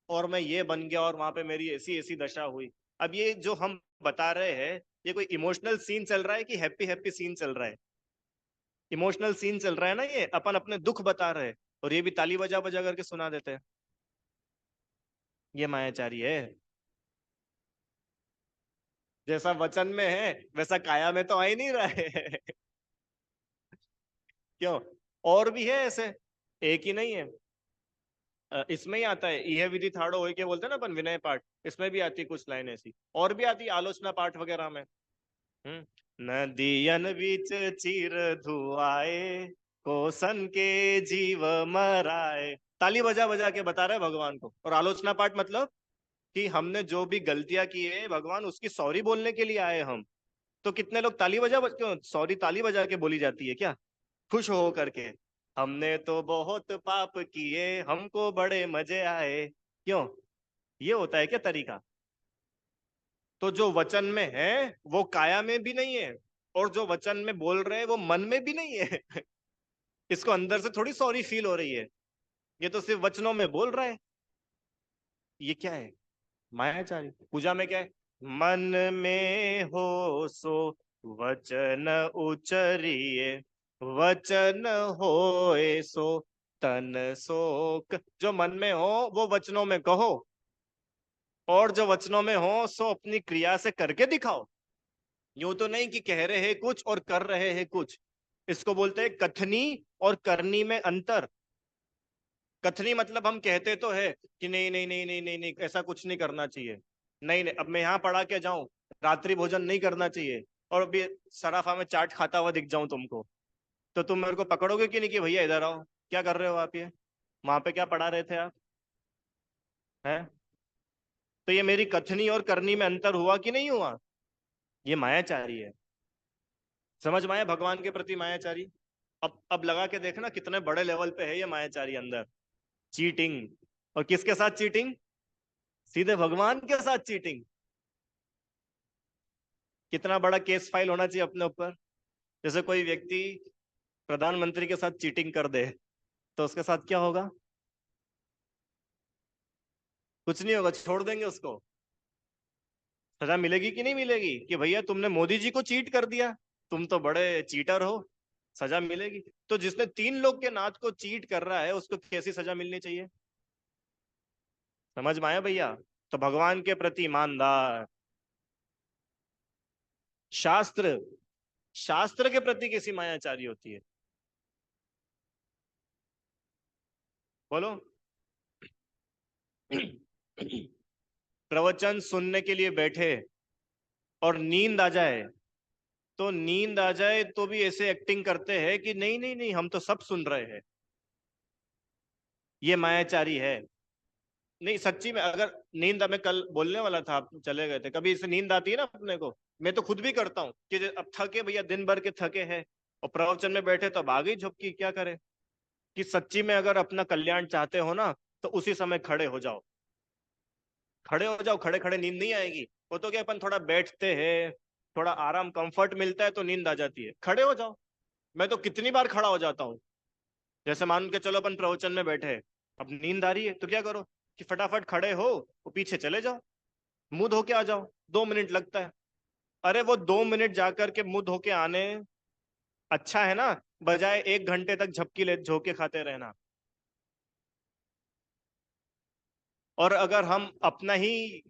और मैं ये बन गया, और वहां पे मेरी ऐसी ऐसी दशा हुई। अब ये जो हम बता रहे हैं, ये कोई इमोशनल सीन चल रहा है कि हैप्पी हैप्पी सीन चल रहा है? इमोशनल सीन चल रहा है ना, ये अपन अपने दुख बता रहे हैं, और ये भी ताली बजा बजा करके सुना देते हैं। ये मायाचारी है। जैसा वचन में है वैसा काया में तो आ ही नहीं रहा है। क्यों? और भी है ऐसे, एक ही नहीं है। इसमें ही आता है, यह विधि ठाड़ो होय के बोलते हैं ना अपन, विनय पाठ, इसमें भी आती है कुछ लाइन ऐसी, और भी आती है आलोचना पाठ वगैरह में। नदियन बीच चीर धुआए, कोसन के जीव मराए। ताली बजा बजा के बता रहे भगवान को। और आलोचना पाठ मतलब कि हमने जो भी गलतियां की है भगवान उसकी सॉरी बोलने के लिए आए हम। तो कितने लोग ताली बजा, क्यों सॉरी ताली बजा के बोली जाती है क्या, खुश हो करके? हमने तो बहुत पाप किए, हमको बड़े मजे आए। क्यों? ये होता है क्या तरीका? तो जो वचन में है वो काया में भी नहीं है, और जो वचन में बोल रहे हैं वो मन में भी नहीं है। इसको अंदर से थोड़ी सॉरी फील हो रही है, ये तो सिर्फ वचनों में बोल रहा है। ये क्या है? मायाचारी। पूजा में क्या है? मन में हो सो वचन उचरिए, वचन होए सो तन सोक। जो मन में हो वो वचनों में कहो, और जो वचनों में हो सो अपनी क्रिया से करके दिखाओ। यूं तो नहीं कि कह रहे हैं कुछ और कर रहे हैं कुछ। इसको बोलते हैं कथनी और करनी में अंतर। कथनी मतलब हम कहते तो है कि नहीं नहीं नहीं नहीं नहीं नहीं, ऐसा कुछ नहीं करना चाहिए। नहीं नहीं, अब मैं यहाँ पढ़ा के जाऊं रात्रि भोजन नहीं करना चाहिए, और अभी सराफा में चाट खाता हुआ दिख जाऊं तुमको, तो तुम मेरे को पकड़ोगे कि नहीं कि भैया इधर आओ, क्या कर रहे हो आप ये, वहां पे क्या पढ़ा रहे थे आप? हैं? तो ये मेरी कथनी और करनी में अंतर हुआ कि नहीं हुआ? ये मायाचारी है। समझ में आया भगवान के प्रति मायाचारी? अब लगा के देखना कितने बड़े लेवल पे है ये मायाचारी अंदर। चीटिंग। और किसके साथ चीटिंग? सीधे भगवान के साथ चीटिंग। कितना बड़ा केस फाइल होना चाहिए अपने ऊपर। जैसे कोई व्यक्ति प्रधानमंत्री के साथ चीटिंग कर दे, तो उसके साथ क्या होगा? कुछ नहीं होगा, छोड़ देंगे उसको। सजा मिलेगी कि नहीं मिलेगी कि भैया तुमने मोदी जी को चीट कर दिया, तुम तो बड़े चीटर हो? सजा मिलेगी। तो जिसने 3 लोग के नाथ को चीट कर रहा है उसको कैसी सजा मिलनी चाहिए? समझ में आया भैया? तो भगवान के प्रति ईमानदार। शास्त्र, शास्त्र के प्रति कैसी मायाचारी होती है? बोलो। प्रवचन सुनने के लिए बैठे और नींद आ जाए, तो नींद आ जाए तो भी ऐसे एक्टिंग करते हैं कि नहीं नहीं नहीं हम तो सब सुन रहे हैं। ये मायाचारी है। नहीं सच्ची में, अगर नींद, हमें कल बोलने वाला था, आप चले गए थे। कभी इसे नींद आती है ना अपने को, मैं तो खुद भी करता हूँ कि अब थके भैया, दिन भर के थके हैं और प्रवचन में बैठे तो अब आ गई झपकी, क्या करे? कि सच्ची में अगर अपना कल्याण चाहते हो ना, तो उसी समय खड़े हो जाओ। खड़े हो जाओ, खड़े खड़े नींद नहीं आएगी। वो तो क्या, अपन थोड़ा बैठते हैं, थोड़ा आराम कंफर्ट मिलता है तो नींद आ जाती है। खड़े हो जाओ। मैं तो कितनी बार खड़ा हो जाता हूँ। जैसे मान के चलो अपन प्रवचन में बैठे हैं, अब नींद आ रही है तो क्या करो कि फटाफट खड़े हो, वो पीछे चले जाओ, मुंह धो के आ जाओ। 2 मिनट लगता है। अरे वो 2 मिनट जाकर के मुंह धो के आने अच्छा है ना, बजाय 1 घंटे तक झपकी ले झोंके खाते रहना। और अगर हम अपना ही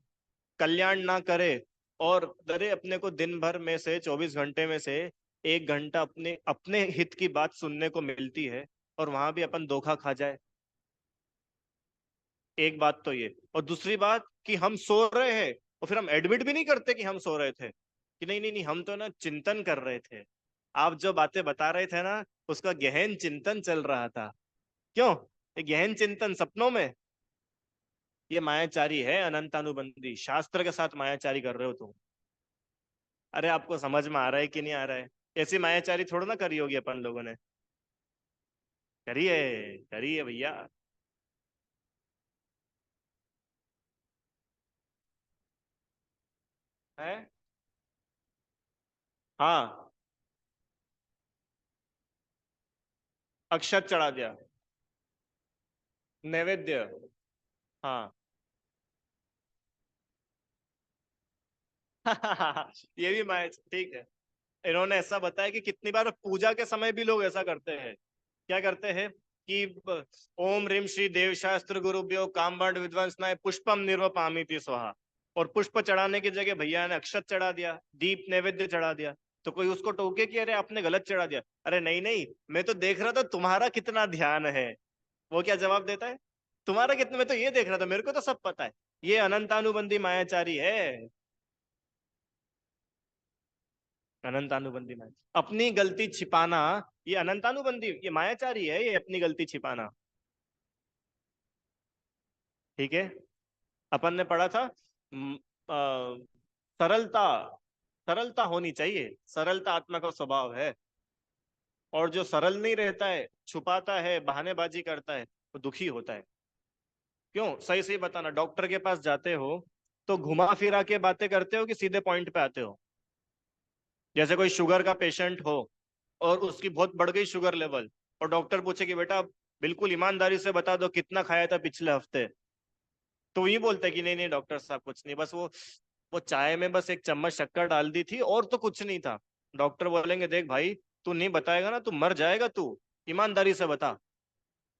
कल्याण ना करें, और अरे अपने को दिन भर में से 24 घंटे में से 1 घंटा अपने अपने हित की बात सुनने को मिलती है, और वहां भी अपन धोखा खा जाए। एक बात तो ये, और दूसरी बात कि हम सो रहे हैं और फिर हम एडमिट भी नहीं करते कि हम सो रहे थे, कि नहीं नहीं नहीं हम तो ना चिंतन कर रहे थे। आप जो बातें बता रहे थे ना, उसका गहन चिंतन चल रहा था। क्यों? ये गहन चिंतन सपनों में। ये मायाचारी है, अनंतानुबंधी। शास्त्र के साथ मायाचारी कर रहे हो तुम। अरे आपको समझ में आ रहा है कि नहीं आ रहा है? ऐसी मायाचारी थोड़ा ना करी होगी अपन लोगों ने। करिए, करिए भैया। है। हाँ, अक्षत चढ़ा दिया, नैवेद्य। हाँ। ये भी मैं ठीक है। इन्होंने ऐसा बताया कि कितनी बार पूजा के समय भी लोग ऐसा करते हैं। क्या करते हैं कि ओम ह्रीम श्री देव शास्त्र गुरुभ्यो कामबाण विध्वंसनाय पुष्पम निर्वपामी थी स्वाहा, और पुष्प चढ़ाने की जगह भैया ने अक्षत चढ़ा दिया, दीप नैवेद्य चढ़ा दिया। तो कोई उसको टोके कि अरे आपने गलत चढ़ा दिया। अरे नहीं नहीं, मैं तो देख रहा था तुम्हारा कितना ध्यान है। वो क्या जवाब देता है? तुम्हारा कितने, मैं तो ये देख रहा था, मेरे को तो सब पता है, ये अनंतानुबंधी मायाचारी है। अनंतानुबंधी माया, अपनी गलती छिपाना, ये अनंतानुबंधी, ये मायाचारी है, ये अपनी गलती छिपाना। ठीक है। अपन ने पढ़ा था सरलता, सरलता होनी चाहिए, सरलता आत्मा का स्वभाव है। और जो सरल नहीं रहता है, छुपाता है, बहानेबाजी करता है, वो दुखी होता है। क्यों, सही सही बताना, डॉक्टर के पास जाते हो तो घुमा फिरा के बातें करते हो कि सीधे पॉइंट पे आते हो? जैसे कोई शुगर का पेशेंट हो और उसकी बहुत बढ़ गई शुगर लेवल, और डॉक्टर पूछे कि बेटा बिल्कुल ईमानदारी से बता दो कितना खाया था पिछले हफ्ते, तो ये बोलते हैं कि नहीं नहीं डॉक्टर साहब कुछ नहीं, बस वो चाय में बस एक चम्मच शक्कर डाल दी थी और तो कुछ नहीं था। डॉक्टर बोलेंगे देख भाई, तू नहीं बताएगा ना तू मर जाएगा, तू ईमानदारी से बता।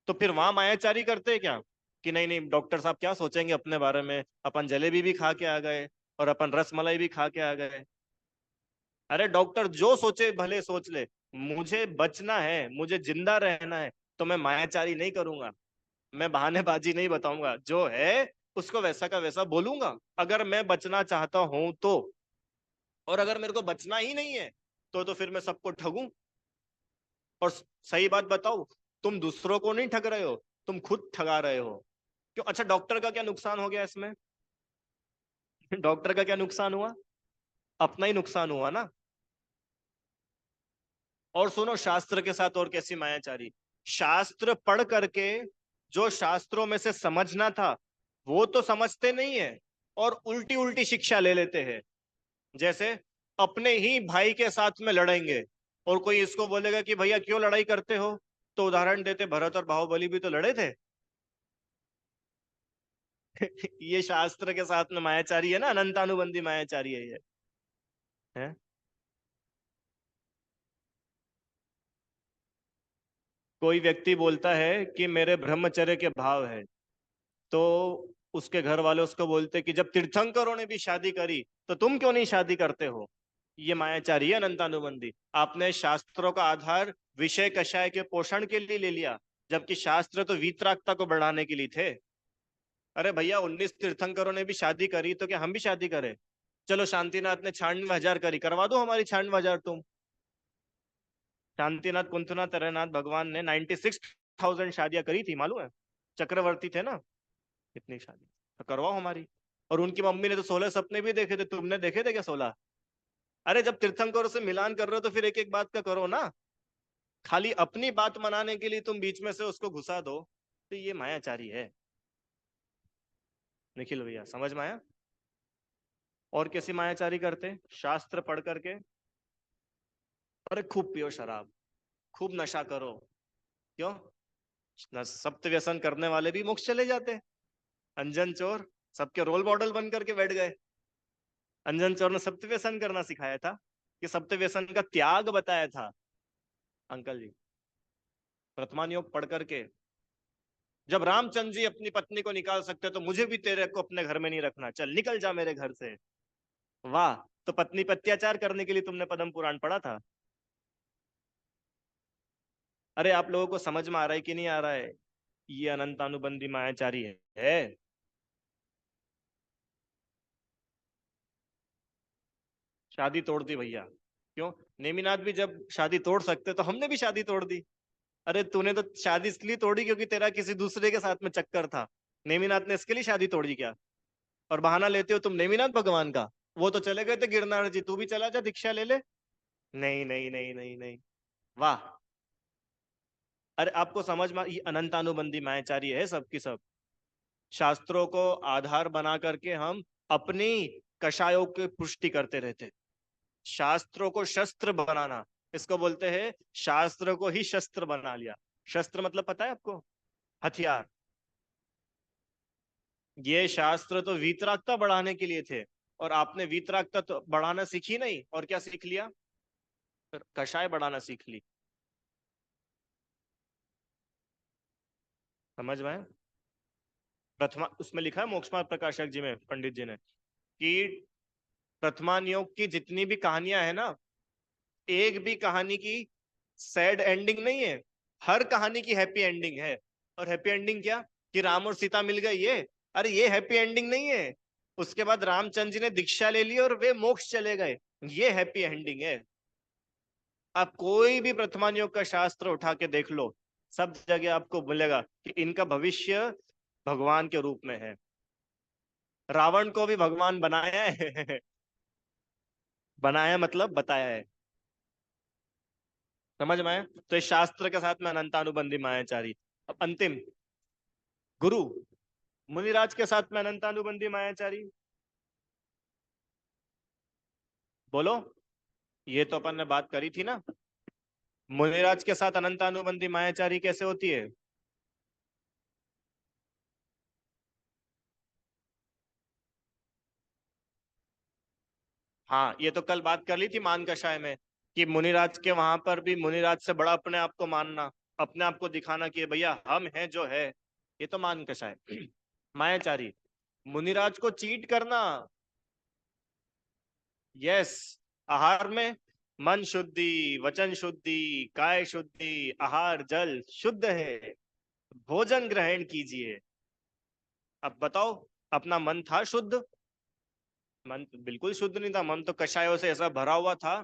तो फिर वहां मायाचारी करते हैं क्या, कि नहीं नहीं डॉक्टर साहब क्या सोचेंगे अपने बारे में, अपन जलेबी भी खा के आ गए और अपन रसमलाई भी खा के आ गए। अरे डॉक्टर जो सोचे भले सोच ले, मुझे बचना है, मुझे जिंदा रहना है, तो मैं मायाचारी नहीं करूंगा, मैं बहानेबाजी नहीं बताऊंगा, जो है उसको वैसा का वैसा बोलूंगा, अगर मैं बचना चाहता हूं तो। और अगर मेरे को बचना ही नहीं है तो फिर मैं सबको ठगूं। और सही बात बताओ, तुम दूसरों को नहीं ठग रहे हो, तुम खुद ठगा रहे हो। क्यों, अच्छा डॉक्टर का क्या नुकसान हो गया इसमें? डॉक्टर का क्या नुकसान हुआ? अपना ही नुकसान हुआ ना। और सुनो, शास्त्र के साथ और कैसी मायाचारी, शास्त्र पढ़ करके जो शास्त्रों में से समझना था वो तो समझते नहीं है, और उल्टी उल्टी शिक्षा ले लेते हैं। जैसे अपने ही भाई के साथ में लड़ेंगे, और कोई इसको बोलेगा कि भैया क्यों लड़ाई करते हो, तो उदाहरण देते, भरत और बाहुबली भी तो लड़े थे। ये शास्त्र के साथ में मायाचारी है ना, अनंतानुबंधी मायाचारी है ये। है? कोई व्यक्ति बोलता है कि मेरे ब्रह्मचर्य के भाव है, तो उसके घर वाले उसको बोलते कि जब तीर्थंकरों ने भी शादी करी तो तुम क्यों नहीं शादी करते हो? ये मायाचारी है, अनंतानुबंधी। आपने शास्त्रों का आधार विषय कषाय के पोषण के लिए ले लिया, जबकि शास्त्र तो वीतरागता को बढ़ाने के लिए थे। अरे भैया 19 तीर्थंकरों ने भी शादी करी, तो क्या हम भी शादी करें? चलो शांतिनाथ ने 96,000 करी, करवा दो हमारी 96,000 तुम। शांतिनाथ कुंतनाथ तरैनाथ भगवान ने 96,000 शादियां करी थी, मालूम है? चक्रवर्ती थे ना, इतनी शादी, तो करवाओ हमारी। और उनकी मम्मी ने तो 16 सपने भी देखे थे, तुमने देखे थे क्या 16? अरे जब तीर्थंकरों से मिलान कर रहे हो तो फिर एक एक बात का करो ना, खाली अपनी बात मनाने के लिए तुम बीच में से उसको घुसा दो, तो ये मायाचारी है। निखिल भैया समझ में आया? और कैसी मायाचारी करते, शास्त्र पढ़ करके? अरे खूब पियो शराब, खूब नशा करो। क्यों? सप्त व्यसन करने वाले भी मोक्ष चले जाते। अंजन चोर सबके रोल मॉडल बन करके बैठ गए। अंजन चोर ने सप्त व्यसन करना सिखाया था, कि सप्त व्यसन का त्याग बताया था। अंकल जी, वर्तमान योग पढ़ करके, जब रामचंद्र जी अपनी पत्नी को निकाल सकते तो मुझे भी तेरे को अपने घर में नहीं रखना, चल निकल जा मेरे घर से। वाह, तो पत्नी पर अत्याचार करने के लिए तुमने पद्म पुराण पढ़ा था। अरे आप लोगों को समझ में आ रहा है कि नहीं आ रहा है? ये अनंतानुबंधी मायाचारी है। शादी तोड़ दी भैया। क्यों? नेमिनाथ भी जब शादी तोड़ सकते तो हमने भी शादी तोड़ दी। अरे तूने तो शादी इसलिए तोड़ी क्योंकि तेरा किसी दूसरे के साथ में चक्कर था। नेमिनाथ ने इसके लिए शादी तोड़ी क्या? और बहाना लेते हो तुम नेमिनाथ भगवान का, वो तो चले गए थे गिरनार जी, तू भी चला जा दीक्षा ले ले। नहीं नहीं नहीं नहीं नहीं। वाह। अरे आपको समझ में, ये अनंतानुबंधी मायाचारी है सबकी सब। शास्त्रों को आधार बना करके हम अपनी कषायों की पुष्टि करते रहते। शास्त्रों को शस्त्र बनाना, इसको बोलते हैं, शास्त्र को ही शस्त्र बना लिया। शस्त्र मतलब पता है आपको? हथियार। ये शास्त्र तो वीतरागता बढ़ाने के लिए थे, और आपने वीतरागता तो बढ़ाना सीखी नहीं, और क्या सीख लिया? फिर कषाय बढ़ाना सीख ली। समझ में आया? प्रथमा उसमें लिखा है मोक्षमार्ग प्रकाशक जी में, पंडित जी ने, कि प्रथमान योग की जितनी भी कहानियां है ना, एक भी कहानी की सैड एंडिंग नहीं है, हर कहानी की हैप्पी एंडिंग है। और हैप्पी एंडिंग क्या? कि राम और सीता मिल गए ये? अरे ये हैप्पी एंडिंग नहीं है। उसके बाद रामचंद्र जी ने दीक्षा ले ली और वे मोक्ष चले गए, ये हैप्पी एंडिंग है। आप कोई भी प्रथमान योग का शास्त्र उठा के देख लो, सब जगह आपको मिलेगा कि इनका भविष्य भगवान के रूप में है। रावण को भी भगवान बनाया है। बनाया मतलब बताया है। समझ में आया? तो इस शास्त्र के साथ में अनंतानुबंधी मायाचारी। अब अंतिम, गुरु मुनिराज के साथ में अनंतानुबंधी मायाचारी। बोलो, ये तो अपन ने बात करी थी ना। मुनिराज के साथ अनंतानुबंधी मायाचारी कैसे होती है? हाँ, ये तो कल बात कर ली थी मान कषाय में, कि मुनिराज के वहां पर भी मुनिराज से बड़ा अपने आप को मानना, अपने आप को दिखाना कि भैया हम हैं जो है। ये तो मान कषाय। मायाचारी, मुनिराज को चीट करना। यस। आहार में मन शुद्धि, वचन शुद्धि, काय शुद्धि, आहार जल शुद्ध है, भोजन ग्रहण कीजिए। अब बताओ, अपना मन था शुद्ध? मन तो बिल्कुल शुद्ध नहीं था, मन तो कषायों से ऐसा भरा हुआ था।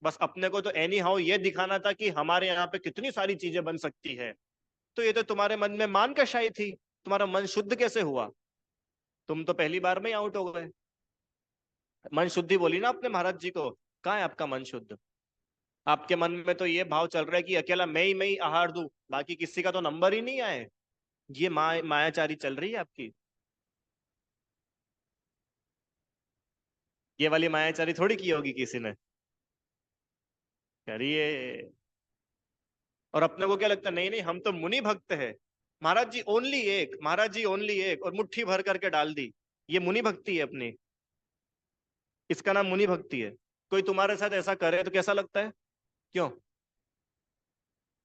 बस अपने को तो एनी हाउ ये दिखाना था कि हमारे यहाँ पे कितनी सारी चीजें बन सकती है। तो ये तो तुम्हारे मन में मान कषाय थी, तुम्हारा मन शुद्ध कैसे हुआ? तुम तो पहली बार में ही आउट हो गए। मन शुद्धि बोली ना आपने महाराज जी को, कहाँ है आपका मन शुद्ध? आपके मन में तो ये भाव चल रहा है कि अकेला मैं ही आहार दूं, बाकी किसी का तो नंबर ही नहीं आए। ये मायाचारी चल रही है आपकी। ये वाली मायाचारी थोड़ी की होगी किसी ने। करिए। और अपने को क्या लगता है, नहीं नहीं हम तो मुनि भक्त है। महाराज जी ओनली एक, महाराज जी ओनली एक, और मुट्ठी भर करके डाल दी। ये मुनि भक्ति है अपनी। इसका नाम मुनि भक्ति है। कोई तुम्हारे साथ ऐसा करे तो कैसा लगता है? क्यों?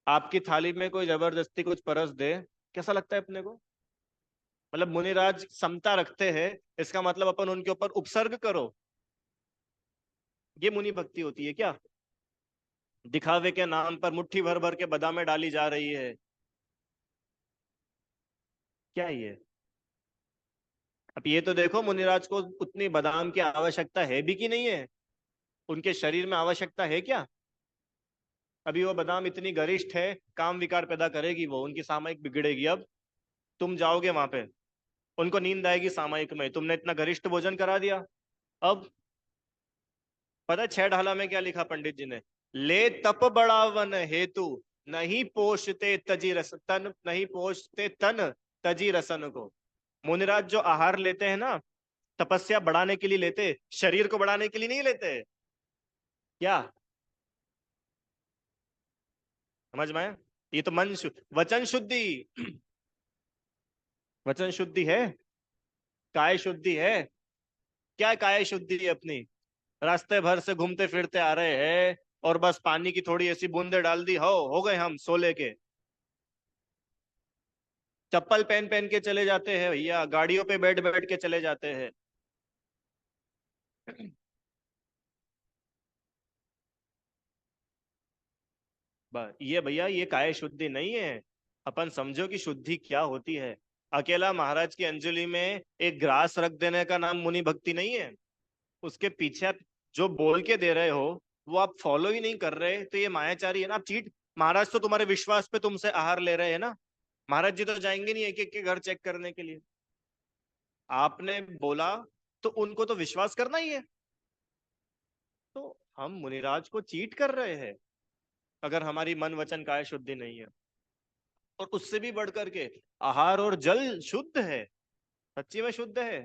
आपकी थाली में कोई जबरदस्ती कुछ परस दे, कैसा लगता है अपने को? मतलब मुनिराज समता रखते हैं, इसका मतलब अपन उनके ऊपर उपसर्ग करो। ये मुनि भक्ति होती है क्या? दिखावे के नाम पर मुट्ठी भर भर के बादामें डाली जा रही है। क्या ये? अब ये तो देखो, मुनिराज को उतनी बादाम की आवश्यकता है भी कि नहीं है? उनके शरीर में आवश्यकता है क्या? अभी वो बादाम इतनी गरिष्ठ है, काम विकार पैदा करेगी, वो उनकी सामयिक बिगड़ेगी। अब तुम जाओगे वहां पे, उनको नींद आएगी सामयिक में, तुमने इतना गरिष्ठ भोजन करा दिया। अब पता है छह ढाला में क्या लिखा पंडित जी ने? ले तप बढ़ावन हेतु, नहीं पोषते तजी रस तन, नहीं पोषते तन तजी रसन को। मुनिराज जो आहार लेते हैं ना, तपस्या बढ़ाने के लिए लेते, शरीर को बढ़ाने के लिए नहीं लेते। क्या? समझ में आया? ये तो वचन शुद्धि। वचन शुद्धि है, काय शुद्धि है। क्या काय शुद्धि है अपनी? रास्ते भर से घूमते फिरते आ रहे हैं, और बस पानी की थोड़ी ऐसी बूंदे डाल दी, हो गए हम सोले के। चप्पल पहन पहन के चले जाते हैं भैया, गाड़ियों पे बैठ बैठ के चले जाते हैं। ये भैया ये काय शुद्धि नहीं है। अपन समझो कि शुद्धि क्या होती है। अकेला महाराज की अंजलि में एक ग्रास रख देने का नाम मुनि भक्ति नहीं है। उसके पीछे आप जो बोल के दे रहे हो, वो आप फॉलो ही नहीं कर रहे, तो ये मायाचारी है ना, आप चीट। महाराज तो तुम्हारे विश्वास पे तुमसे आहार ले रहे हैं ना। महाराज जी तो जाएंगे नहीं एक एक के घर चेक करने के लिए। आपने बोला तो उनको तो विश्वास करना ही है। तो हम मुनिराज को चीट कर रहे हैं अगर हमारी मन वचन काय शुद्धि नहीं है। और उससे भी बढ़ करके आहार और जल शुद्ध है, सच्ची में शुद्ध है।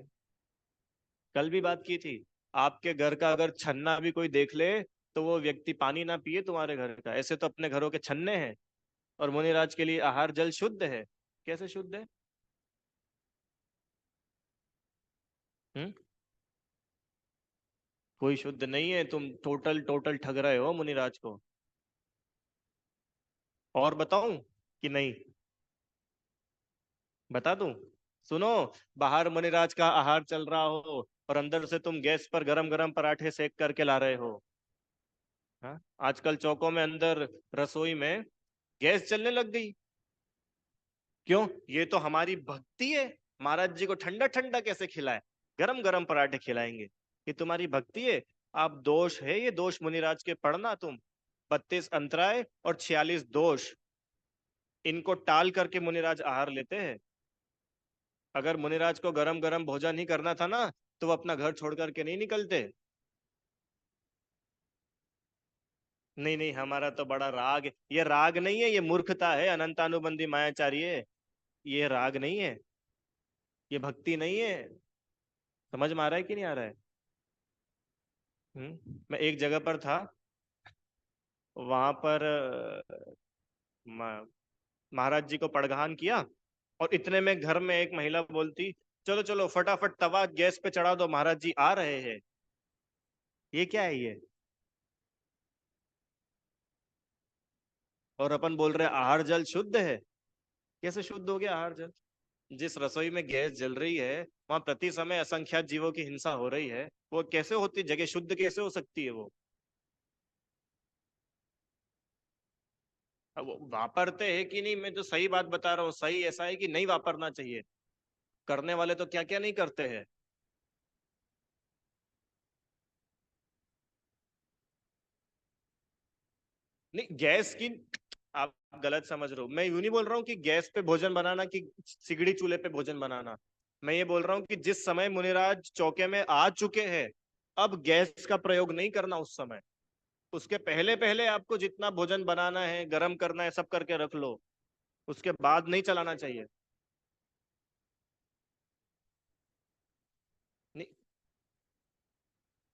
कल भी बात की थी, आपके घर का अगर छन्ना भी कोई देख ले, तो वो व्यक्ति पानी ना पिए तुम्हारे घर का। ऐसे तो अपने घरों के छन्ने हैं, और मुनिराज के लिए आहार जल शुद्ध है। कैसे शुद्ध है? हम्म? कोई शुद्ध नहीं है, तुम टोटल टोटल ठग रहे हो मुनिराज को। और बताऊं कि नहीं? बता दूं? सुनो, बाहर मुनिराज का आहार चल रहा हो, और अंदर से तुम गैस पर गरम गरम पराठे सेक करके ला रहे हो। हाँ, आजकल चौकों में अंदर रसोई में गैस चलने लग गई। क्यों? ये तो हमारी भक्ति है। महाराज जी को ठंडा ठंडा कैसे खिलाए, गरम गरम पराठे खिलाएंगे? ये तुम्हारी भक्ति है। आप दोष है, ये दोष मुनिराज के पढ़ना तुम। 32 अंतराय और 46 दोष, इनको टाल करके मुनिराज आहार लेते हैं। अगर मुनिराज को गरम गरम भोजन ही करना था ना, तो वो अपना घर छोड़ करके नहीं निकलते। नहीं नहीं, हमारा तो बड़ा राग है। ये राग नहीं है, ये मूर्खता है, अनंतानुबंधी मायाचार्य। ये राग नहीं है, ये भक्ति नहीं है। समझ में आ रहा है कि नहीं आ रहा है? मैं एक जगह पर था, वहां पर महाराज जी को पड़गहान किया, और इतने में घर में एक महिला बोलती, चलो चलो फटाफट तवा गैस पे चढ़ा दो, महाराज जी आ रहे हैं। ये क्या है ये? और अपन बोल रहे हैं आहार जल शुद्ध है। कैसे शुद्ध हो गया आहार जल? जिस रसोई में गैस जल रही है, वहां प्रति समय असंख्यात जीवों की हिंसा हो रही है, वो कैसे होती जगह शुद्ध कैसे हो सकती है वो? अब वो वापरते हैं कि नहीं, मैं तो सही बात बता रहा हूँ। सही ऐसा है कि नहीं वापरना चाहिए। करने वाले तो क्या क्या नहीं करते हैं। नहीं, गैस की आप गलत समझ रहे हो। मैं यूं नहीं बोल रहा हूँ कि गैस पे भोजन बनाना कि सिगड़ी चूल्हे पे भोजन बनाना। मैं ये बोल रहा हूँ कि जिस समय मुनिराज चौके में आ चुके हैं, अब गैस का प्रयोग नहीं करना उस समय। उसके पहले पहले आपको जितना भोजन बनाना है, गर्म करना है, सब करके रख लो। उसके बाद नहीं चलाना चाहिए। नहीं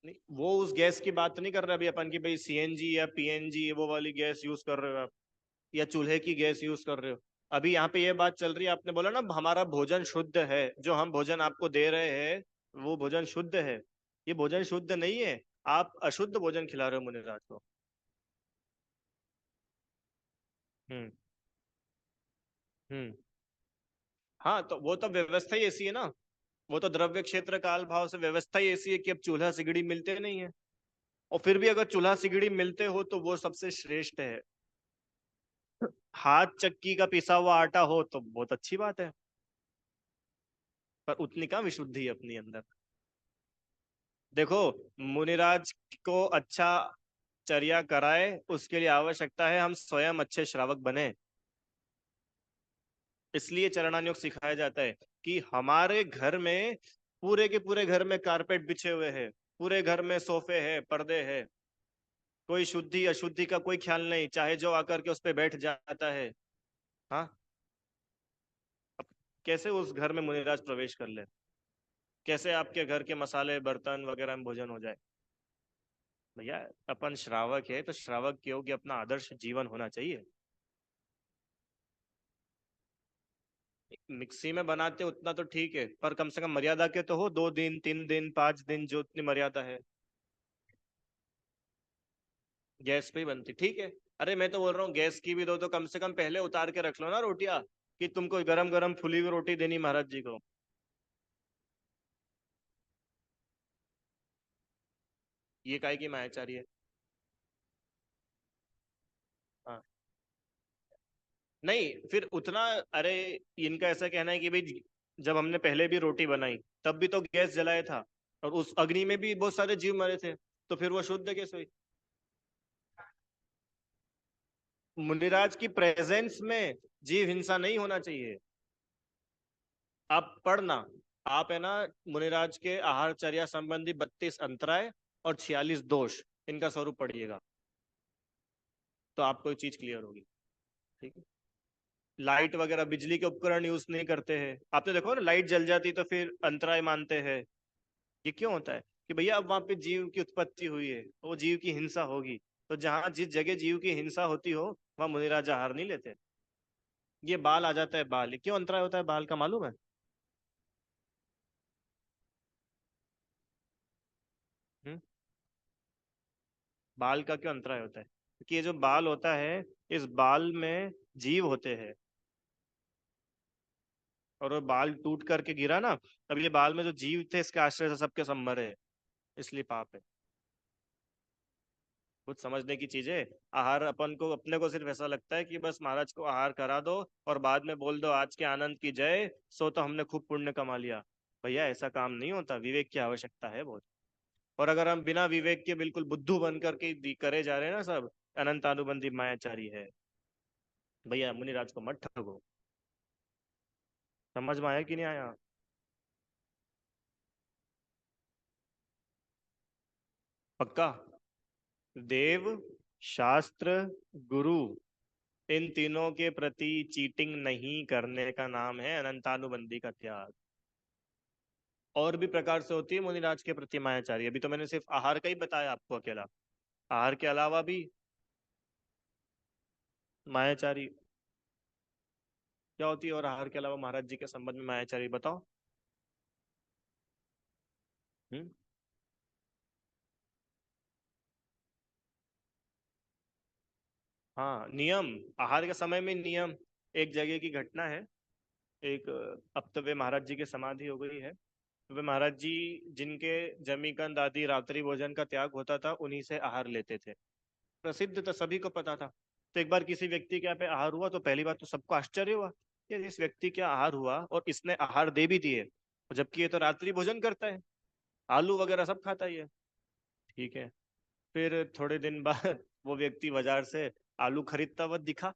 नहीं, वो उस गैस की बात नहीं कर रहे अभी अपन की, भाई सीएनजी या पीएनजी वो वाली गैस यूज कर रहे हो आप, या चूल्हे की गैस यूज कर रहे हो। अभी यहाँ पे ये बात चल रही है, आपने बोला ना हमारा भोजन शुद्ध है, जो हम भोजन आपको दे रहे हैं वो भोजन शुद्ध है। ये भोजन शुद्ध नहीं है। आप अशुद्ध भोजन खिला रहे हो मुनिराज को। हम्म। हम्म। हाँ, तो वो तो व्यवस्था ही ऐसी है ना। वो तो द्रव्य क्षेत्र काल भाव से व्यवस्था ही ऐसी है कि अब चूल्हा सिगड़ी मिलते नहीं है। और फिर भी अगर चूल्हा सिगड़ी मिलते हो तो वो सबसे श्रेष्ठ है। हाथ चक्की का पिसा हुआ आटा हो तो बहुत अच्छी बात है, पर उतनी कहाँ विशुद्धि है अपनी अंदर। देखो, मुनिराज को अच्छा चर्या कराए, उसके लिए आवश्यकता है हम स्वयं अच्छे श्रावक बने। इसलिए चरणानुयोग सिखाया जाता है कि हमारे घर में, पूरे के पूरे घर में कारपेट बिछे हुए हैं, पूरे घर में सोफे हैं, पर्दे हैं, कोई शुद्धि अशुद्धि का कोई ख्याल नहीं, चाहे जो आकर के उस पे बैठ जाता है। हाँ, अब कैसे उस घर में मुनिराज प्रवेश कर ले? कैसे आपके घर के मसाले बर्तन वगैरह में भोजन हो जाए? भैया, अपन श्रावक है तो श्रावक के योग्य अपना आदर्श जीवन होना चाहिए। मिक्सी में बनाते उतना तो ठीक है, पर कम से कम मर्यादा के तो हो, 2 दिन 3 दिन 5 दिन, जो उतनी मर्यादा है। गैस पे ही बनती ठीक है। अरे मैं तो बोल रहा हूँ गैस की भी दो तो कम से कम पहले उतार के रख लो ना रोटियां, कि तुमको गरम गरम फुली हुई रोटी देनी महाराज जी को। ये काय की मायाचारी है? हाँ। नहीं, फिर उतना, अरे इनका ऐसा कहना है कि भाई जब हमने पहले भी रोटी बनाई तब भी तो गैस जलाया था, और उस अग्नि में भी बहुत सारे जीव मरे थे, तो फिर वो शुद्ध कैसे हुई? मुनिराज की प्रेजेंस में जीव हिंसा नहीं होना चाहिए। आप पढ़ना, आप है ना, मुनिराज के आहारचर्या संबंधी 32 अंतराय और 46 दोष, इनका स्वरूप पढ़िएगा, तो आपको ये चीज क्लियर होगी। ठीक है। लाइट वगैरह बिजली के उपकरण यूज नहीं करते हैं। आपने देखो ना, लाइट जल जाती तो फिर अंतराय मानते हैं। ये क्यों होता है? कि भैया अब वहां पे जीव की उत्पत्ति हुई है, तो वो जीव की हिंसा होगी, तो जहां जिस जगह जीव की हिंसा होती हो वहां मुनिराज आहार नहीं लेते। ये बाल आ जाता है, बाल ये क्यों अंतराय होता है, बाल का मालूम है? हम्म? बाल का क्यों अंतराय होता है? क्योंकि ये जो बाल होता है, इस बाल में जीव होते हैं, और वो बाल टूट करके गिरा ना, अब ये बाल में जो जीव थे इसके आश्रय से सबके सब मरे, इसलिए पाप है। कुछ समझने की चीज है। आहार अपन को, अपने को सिर्फ ऐसा लगता है कि बस महाराज को आहार करा दो और बाद में बोल दो आज के आनंद की जय, सो तो हमने खूब पुण्य कमा लिया। भैया ऐसा काम नहीं होता, विवेक की आवश्यकता है बहुत। और अगर हम बिना विवेक के बिल्कुल बुद्धू बन करके करे जा रहे हैं ना सब, अनंत अनुबंधी मायाचारी है। भैया मुनिराज को मत ठगो। समझ में आया कि नहीं आया? पक्का? देव, शास्त्र, गुरु, इन तीनों के प्रति चीटिंग नहीं करने का नाम है अनंतानुबंधी का त्याग। और भी प्रकार से होती है मुनिराज के प्रति मायाचारी। अभी तो मैंने सिर्फ आहार का ही बताया आपको अकेला। आहार के अलावा भी मायाचारी क्या होती है, और आहार के अलावा महाराज जी के संबंध में मायाचारी बताओ। हम्म। हाँ, नियम। आहार के समय में नियम। एक जगह की घटना है। एक अब तो वे महाराज जी की समाधि हो गई है। तो वे महाराज जी, जिनके जमीकंद आदि रात्रि भोजन का त्याग होता था, उन्हीं से आहार लेते थे। प्रसिद्ध तो सभी को पता था। तो एक बार किसी व्यक्ति के यहाँ पे आहार हुआ तो पहली बात तो सबको आश्चर्य हुआ कि इस व्यक्ति के आहार हुआ और इसने आहार दे भी दिए, जबकि ये तो रात्रि भोजन करता है, आलू वगैरह सब खाता ही है। ठीक है। फिर थोड़े दिन बाद वो व्यक्ति बाजार से आलू खरीदता हुआ दिखा।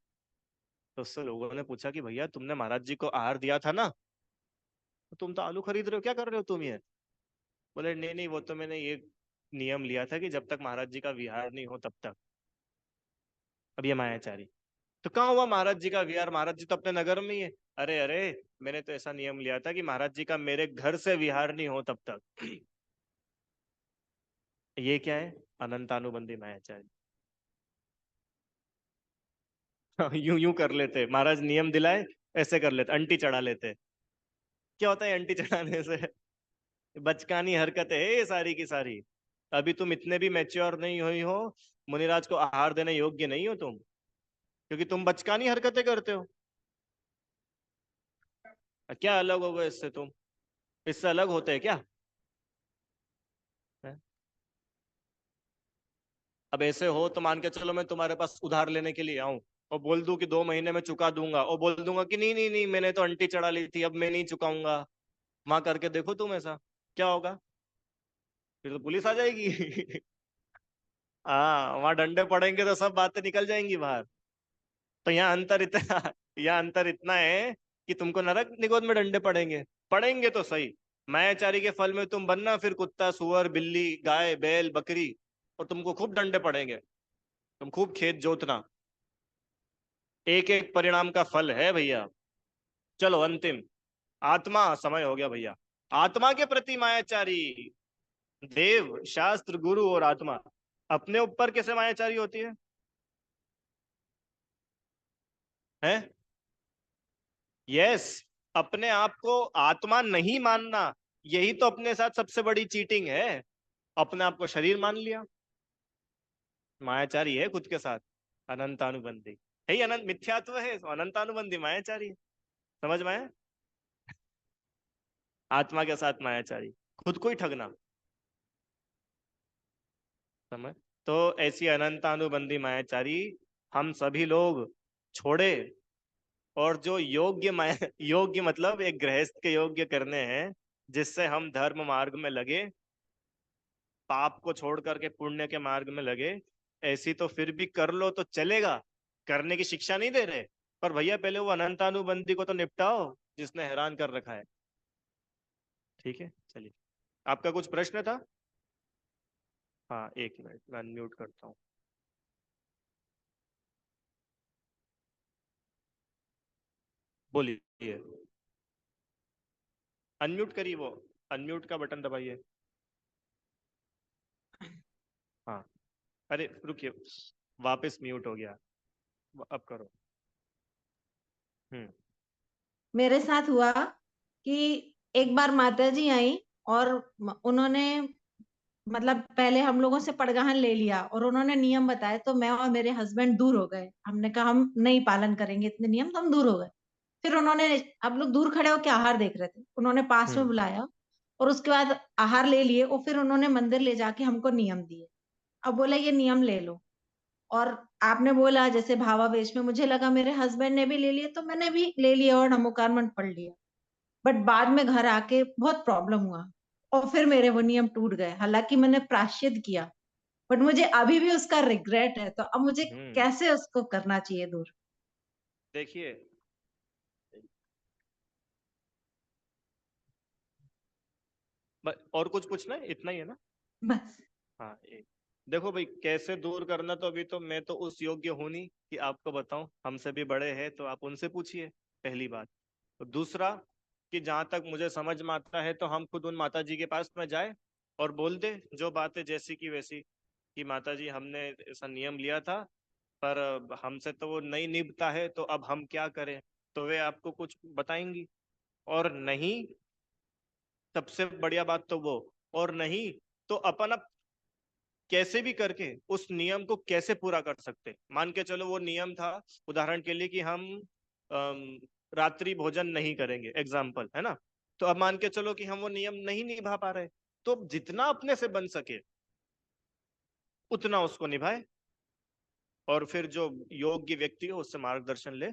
तो उससे लोगों ने पूछा कि भैया तुमने महाराज जी को आहार दिया था ना, तो तुम तो आलू खरीद रहे हो, क्या कर रहे हो तुम ये? बोले नहीं नहीं, वो तो मैंने ये नियम लिया था कि जब तक महाराज जी का विहार नहीं हो तब तक। अब ये मायाचारी। तो कहाँ हुआ महाराज जी का विहार? महाराज जी तो अपने नगर में ही है। अरे अरे, मैंने तो ऐसा नियम लिया था कि महाराज जी का मेरे घर से विहार नहीं हो तब तक। ये क्या है? अनंतानुबंधी मायाचारी। यूं यूं कर लेते महाराज, नियम दिलाए ऐसे कर लेते, अंटी चढ़ा लेते। क्या होता है अंटी चढ़ाने से? बचकानी हरकत है ये सारी की सारी। अभी तुम इतने भी मैच्योर नहीं हुई हो, मुनिराज को आहार देने योग्य नहीं हो तुम, क्योंकि तुम बचकानी हरकतें करते हो। क्या अलग हो गए इससे तुम? इससे अलग होते हैं क्या? हैं? अब ऐसे हो तो मान के चलो मैं तुम्हारे पास उधार लेने के लिए आऊं और बोल दूं कि 2 महीने में चुका दूंगा, और बोल दूंगा कि नहीं नहीं नहीं, मैंने तो अंटी चढ़ा ली थी, अब मैं नहीं चुकाऊंगा। वहां करके देखो तुम ऐसा, क्या होगा? फिर तो पुलिस आ जाएगी। हाँ, वहां डंडे पड़ेंगे तो सब बातें निकल जाएंगी बाहर। तो यहाँ अंतर इतना यहाँ अंतर इतना है कि तुमको नरक निगोद में डंडे पड़ेंगे। पड़ेंगे तो सही। मायाचारी के फल में तुम बनना फिर कुत्ता, सुअर, बिल्ली, गाय, बैल, बकरी, और तुमको खूब डंडे पड़ेंगे। तुम खूब खेत जोतना। एक एक परिणाम का फल है भैया। चलो अंतिम, आत्मा, समय हो गया भैया। आत्मा के प्रति मायाचारी, देव, शास्त्र, गुरु और आत्मा। अपने ऊपर कैसे मायाचारी होती है? हैं? यस। अपने आप को आत्मा नहीं मानना, यही तो अपने साथ सबसे बड़ी चीटिंग है। अपने आप को शरीर मान लिया, मायाचारी है खुद के साथ। अनंतानुबंधी है ही, अनंत मिथ्यात्व है, अनंतानुबंधी मायाचारी है। समझ में आया? आत्मा के साथ मायाचारी, खुद को ही ठगना। समझ? तो ऐसी अनंतानुबंधी मायाचारी हम सभी लोग छोड़े, और जो योग्य माया, योग्य मतलब एक गृहस्थ के योग्य करने हैं, जिससे हम धर्म मार्ग में लगे, पाप को छोड़ करके पुण्य के मार्ग में लगे। ऐसी तो फिर भी कर लो तो चलेगा, करने की शिक्षा नहीं दे रहे, पर भैया पहले वो अनंतानुबंधी को तो निपटाओ जिसने हैरान कर रखा है। ठीक है, चलिए। आपका कुछ प्रश्न था? हाँ, एक मिनट मैं अनम्यूट करता हूँ। बोलिए। अनम्यूट करिए, वो अनम्यूट का बटन दबाइए। हाँ। अरे रुकिए, वापस म्यूट हो गया। अब करो। हम्म। मेरे साथ हुआ कि एक बार माता जी आई और उन्होंने मतलब पहले हम लोगों से पड़गहन ले लिया और उन्होंने नियम बताए, तो मैं और मेरे हस्बैंड दूर हो गए। हमने कहा हम नहीं पालन करेंगे इतने नियम, तो हम दूर हो गए। फिर उन्होंने, अब लोग दूर खड़े होकर आहार देख रहे थे, उन्होंने पास में हम्म। बुलाया और उसके बाद आहार ले लिए और फिर उन्होंने मंदिर ले जाके हमको नियम दिए। अब बोला ये नियम ले लो। और आपने बोला जैसे भावावेश में, मुझे लगा मेरे हस्बैंड ने भी ले लिए तो मैंने भी ले लिया और नमोकार मंत्र पढ़ लिया। बट बाद में घर आके बहुत प्रॉब्लम हुआ और फिर मेरे वो नियम टूट गए। हालांकि मैंने प्रायश्चित किया, बट मुझे अभी भी उसका रिग्रेट है। तो अब मुझे कैसे उसको करना चाहिए दूर? देखिए, और कुछ पूछना है? इतना ही है ना? बस। हाँ, देखो भाई, कैसे दूर करना, तो अभी तो मैं तो उस योग्य हूं नहीं कि आपको बताऊं। हमसे भी बड़े हैं तो आप उनसे पूछिए, पहली बात। तो दूसरा, कि जहां तक मुझे समझ में आता है तो हम खुद उन माता जी के पास में जाए और बोल दे जो बात है जैसी की वैसी, कि माता जी हमने ऐसा नियम लिया था, पर हमसे तो वो नहीं निभता है, तो अब हम क्या करें? तो वे आपको कुछ बताएंगी। और नहीं, सबसे बढ़िया बात तो वो, और नहीं तो अपन अब कैसे भी करके उस नियम को कैसे पूरा कर सकते। मान के चलो वो नियम था, उदाहरण के लिए, कि हम रात्रि भोजन नहीं करेंगे, एग्जाम्पल है ना। तो अब मान के चलो कि हम वो नियम नहीं निभा पा रहे, तो जितना अपने से बन सके उतना उसको निभाए, और फिर जो योग्य व्यक्ति हो उससे मार्गदर्शन ले,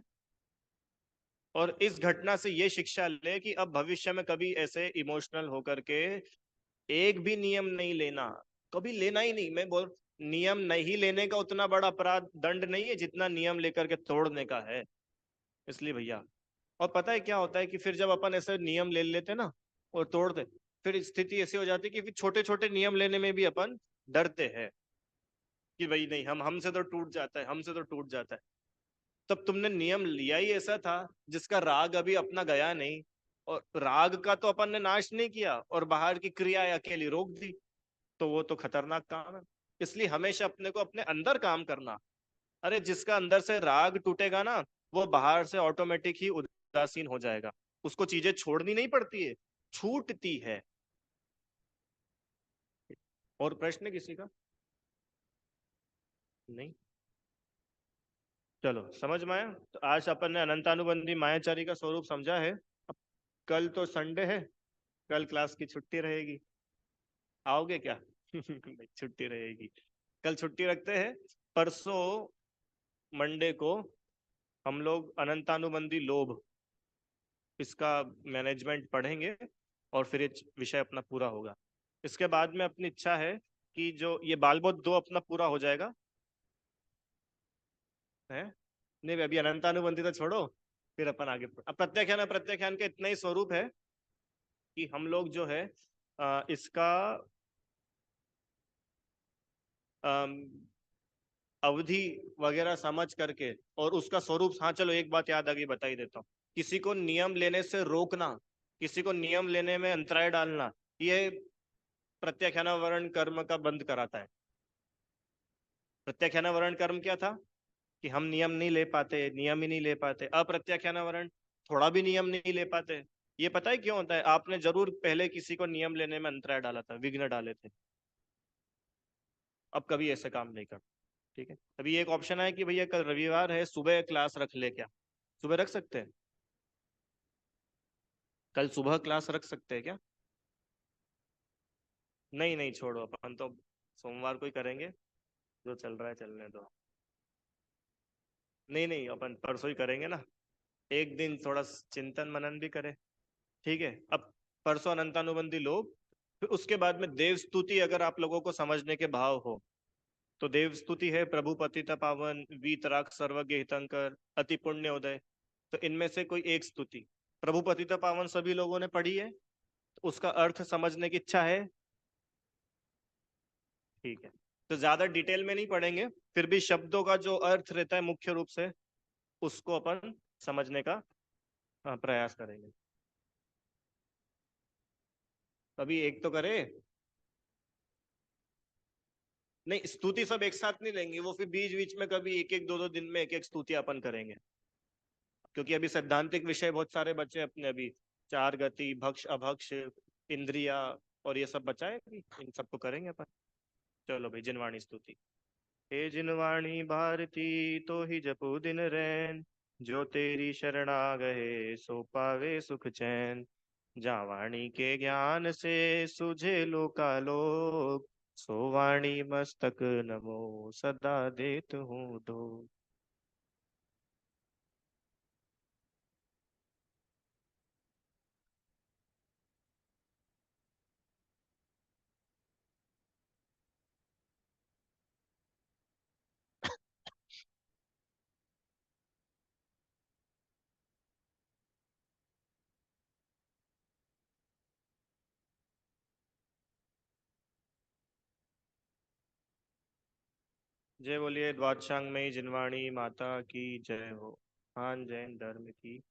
और इस घटना से ये शिक्षा ले कि अब भविष्य में कभी ऐसे इमोशनल होकर के एक भी नियम नहीं लेना, कभी लेना ही नहीं। मैं बोल, नियम नहीं लेने का उतना बड़ा अपराध दंड नहीं है जितना नियम लेकर के तोड़ने का है। इसलिए भैया, और पता है क्या होता है कि फिर जब अपन ऐसे नियम ले लेते ना और तोड़ते, फिर स्थिति ऐसी हो जाती है कि फिर छोटे छोटे नियम लेने में भी अपन डरते हैं कि भाई नहीं, हम हमसे तो टूट जाता है, हमसे तो टूट जाता है। तब तुमने नियम लिया ही ऐसा था जिसका राग अभी अपना गया नहीं, और राग का तो अपन ने नाश नहीं किया और बाहर की क्रियाएं अकेली रोक दी, तो वो तो खतरनाक काम है। इसलिए हमेशा अपने को अपने अंदर काम करना। अरे जिसका अंदर से राग टूटेगा ना, वो बाहर से ऑटोमेटिक ही उदासीन हो जाएगा। उसको चीजें छोड़नी नहीं पड़ती है, छूटती है। और प्रश्न किसी का? नहीं? चलो, समझ में आया। तो आज अपन ने अनंतानुबंधी मायाचारी का स्वरूप समझा है। अब कल तो संडे है, कल क्लास की छुट्टी रहेगी। आओगे क्या? नहीं, छुट्टी रहेगी। कल छुट्टी रखते हैं। परसों मंडे को हम लोग अनंतानुबंधी लोभ, इसका मैनेजमेंट पढ़ेंगे, और फिर ये विषय अपना पूरा होगा। इसके बाद में अपनी इच्छा है कि जो ये बालबोध 2 अपना पूरा हो जाएगा है। नहीं, अभी अनंतानुबंधी तो छोड़ो, फिर अपन आगे। अब प्रत्याख्यान, प्रत्याख्यान का इतना ही स्वरूप है कि हम लोग जो है इसका अम, अवधि वगैरह समझ करके और उसका स्वरूप। हाँ चलो, एक बात याद आ गई, बता ही देता हूँ। किसी को नियम लेने से रोकना, किसी को नियम लेने में अंतराय डालना, ये प्रत्याख्यानावरण कर्म का बंद कराता है। प्रत्याख्यानावरण कर्म क्या था? कि हम नियम नहीं ले पाते, नियम ही नहीं ले पाते। अप्रत्याख्यानावरण, थोड़ा भी नियम नहीं ले पाते। ये पता है क्यों होता है? आपने जरूर पहले किसी को नियम लेने में अंतराय डाला था, विघ्न डाले थे। अब कभी ऐसे काम नहीं कर। ठीक है, अभी एक ऑप्शन है कि भैया कल रविवार है, सुबह क्लास रख ले क्या? सुबह रख सकते हैं? कल सुबह क्लास रख सकते हैं क्या? नहीं नहीं, छोड़ो, अपन तो सोमवार को ही करेंगे। जो चल रहा है चलने दो। नहीं नहीं, अपन परसों ही करेंगे ना। एक दिन थोड़ा चिंतन मनन भी करें। ठीक है, अब परसों अनंतानुबंधी लोग, फिर उसके बाद में देव स्तुति, अगर आप लोगों को समझने के भाव हो तो देव स्तुति है, प्रभु पतित पावन, वीतराग सर्वज्ञ हितंकर, अति पुण्य उदय। तो इनमें से कोई एक स्तुति। प्रभु पतित पावन सभी लोगों ने पढ़ी है, तो उसका अर्थ समझने की इच्छा है? ठीक है, तो ज्यादा डिटेल में नहीं पढ़ेंगे, फिर भी शब्दों का जो अर्थ रहता है मुख्य रूप से, उसको अपन समझने का प्रयास करेंगे। अभी एक तो करे। नहीं, स्तुति सब एक साथ नहीं लेंगे, वो फिर बीच बीच में कभी एक एक दो दो दिन में एक एक स्तुति अपन करेंगे, क्योंकि अभी सैद्धांतिक विषय बहुत सारे बचे अपने अभी। चार गति, भक्ष अभक्ष, इंद्रिया, और ये सब बचा है अभी, इन सबको करेंगे अपन। चलो भाई, जिनवाणी स्तुति। हे जिनवाणी भारती, तो ही जपू दिन रैन, जो तेरी शरणा गए सो पावे सुख चैन। जा वाणी के ज्ञान से सुझे लोकालोक, सोवाणी मस्तक नमो सदा देत हूँ दो। जय बोलिए द्वादशांग में जिनवाणी माता की जय हो। हाँ, जैन धर्म की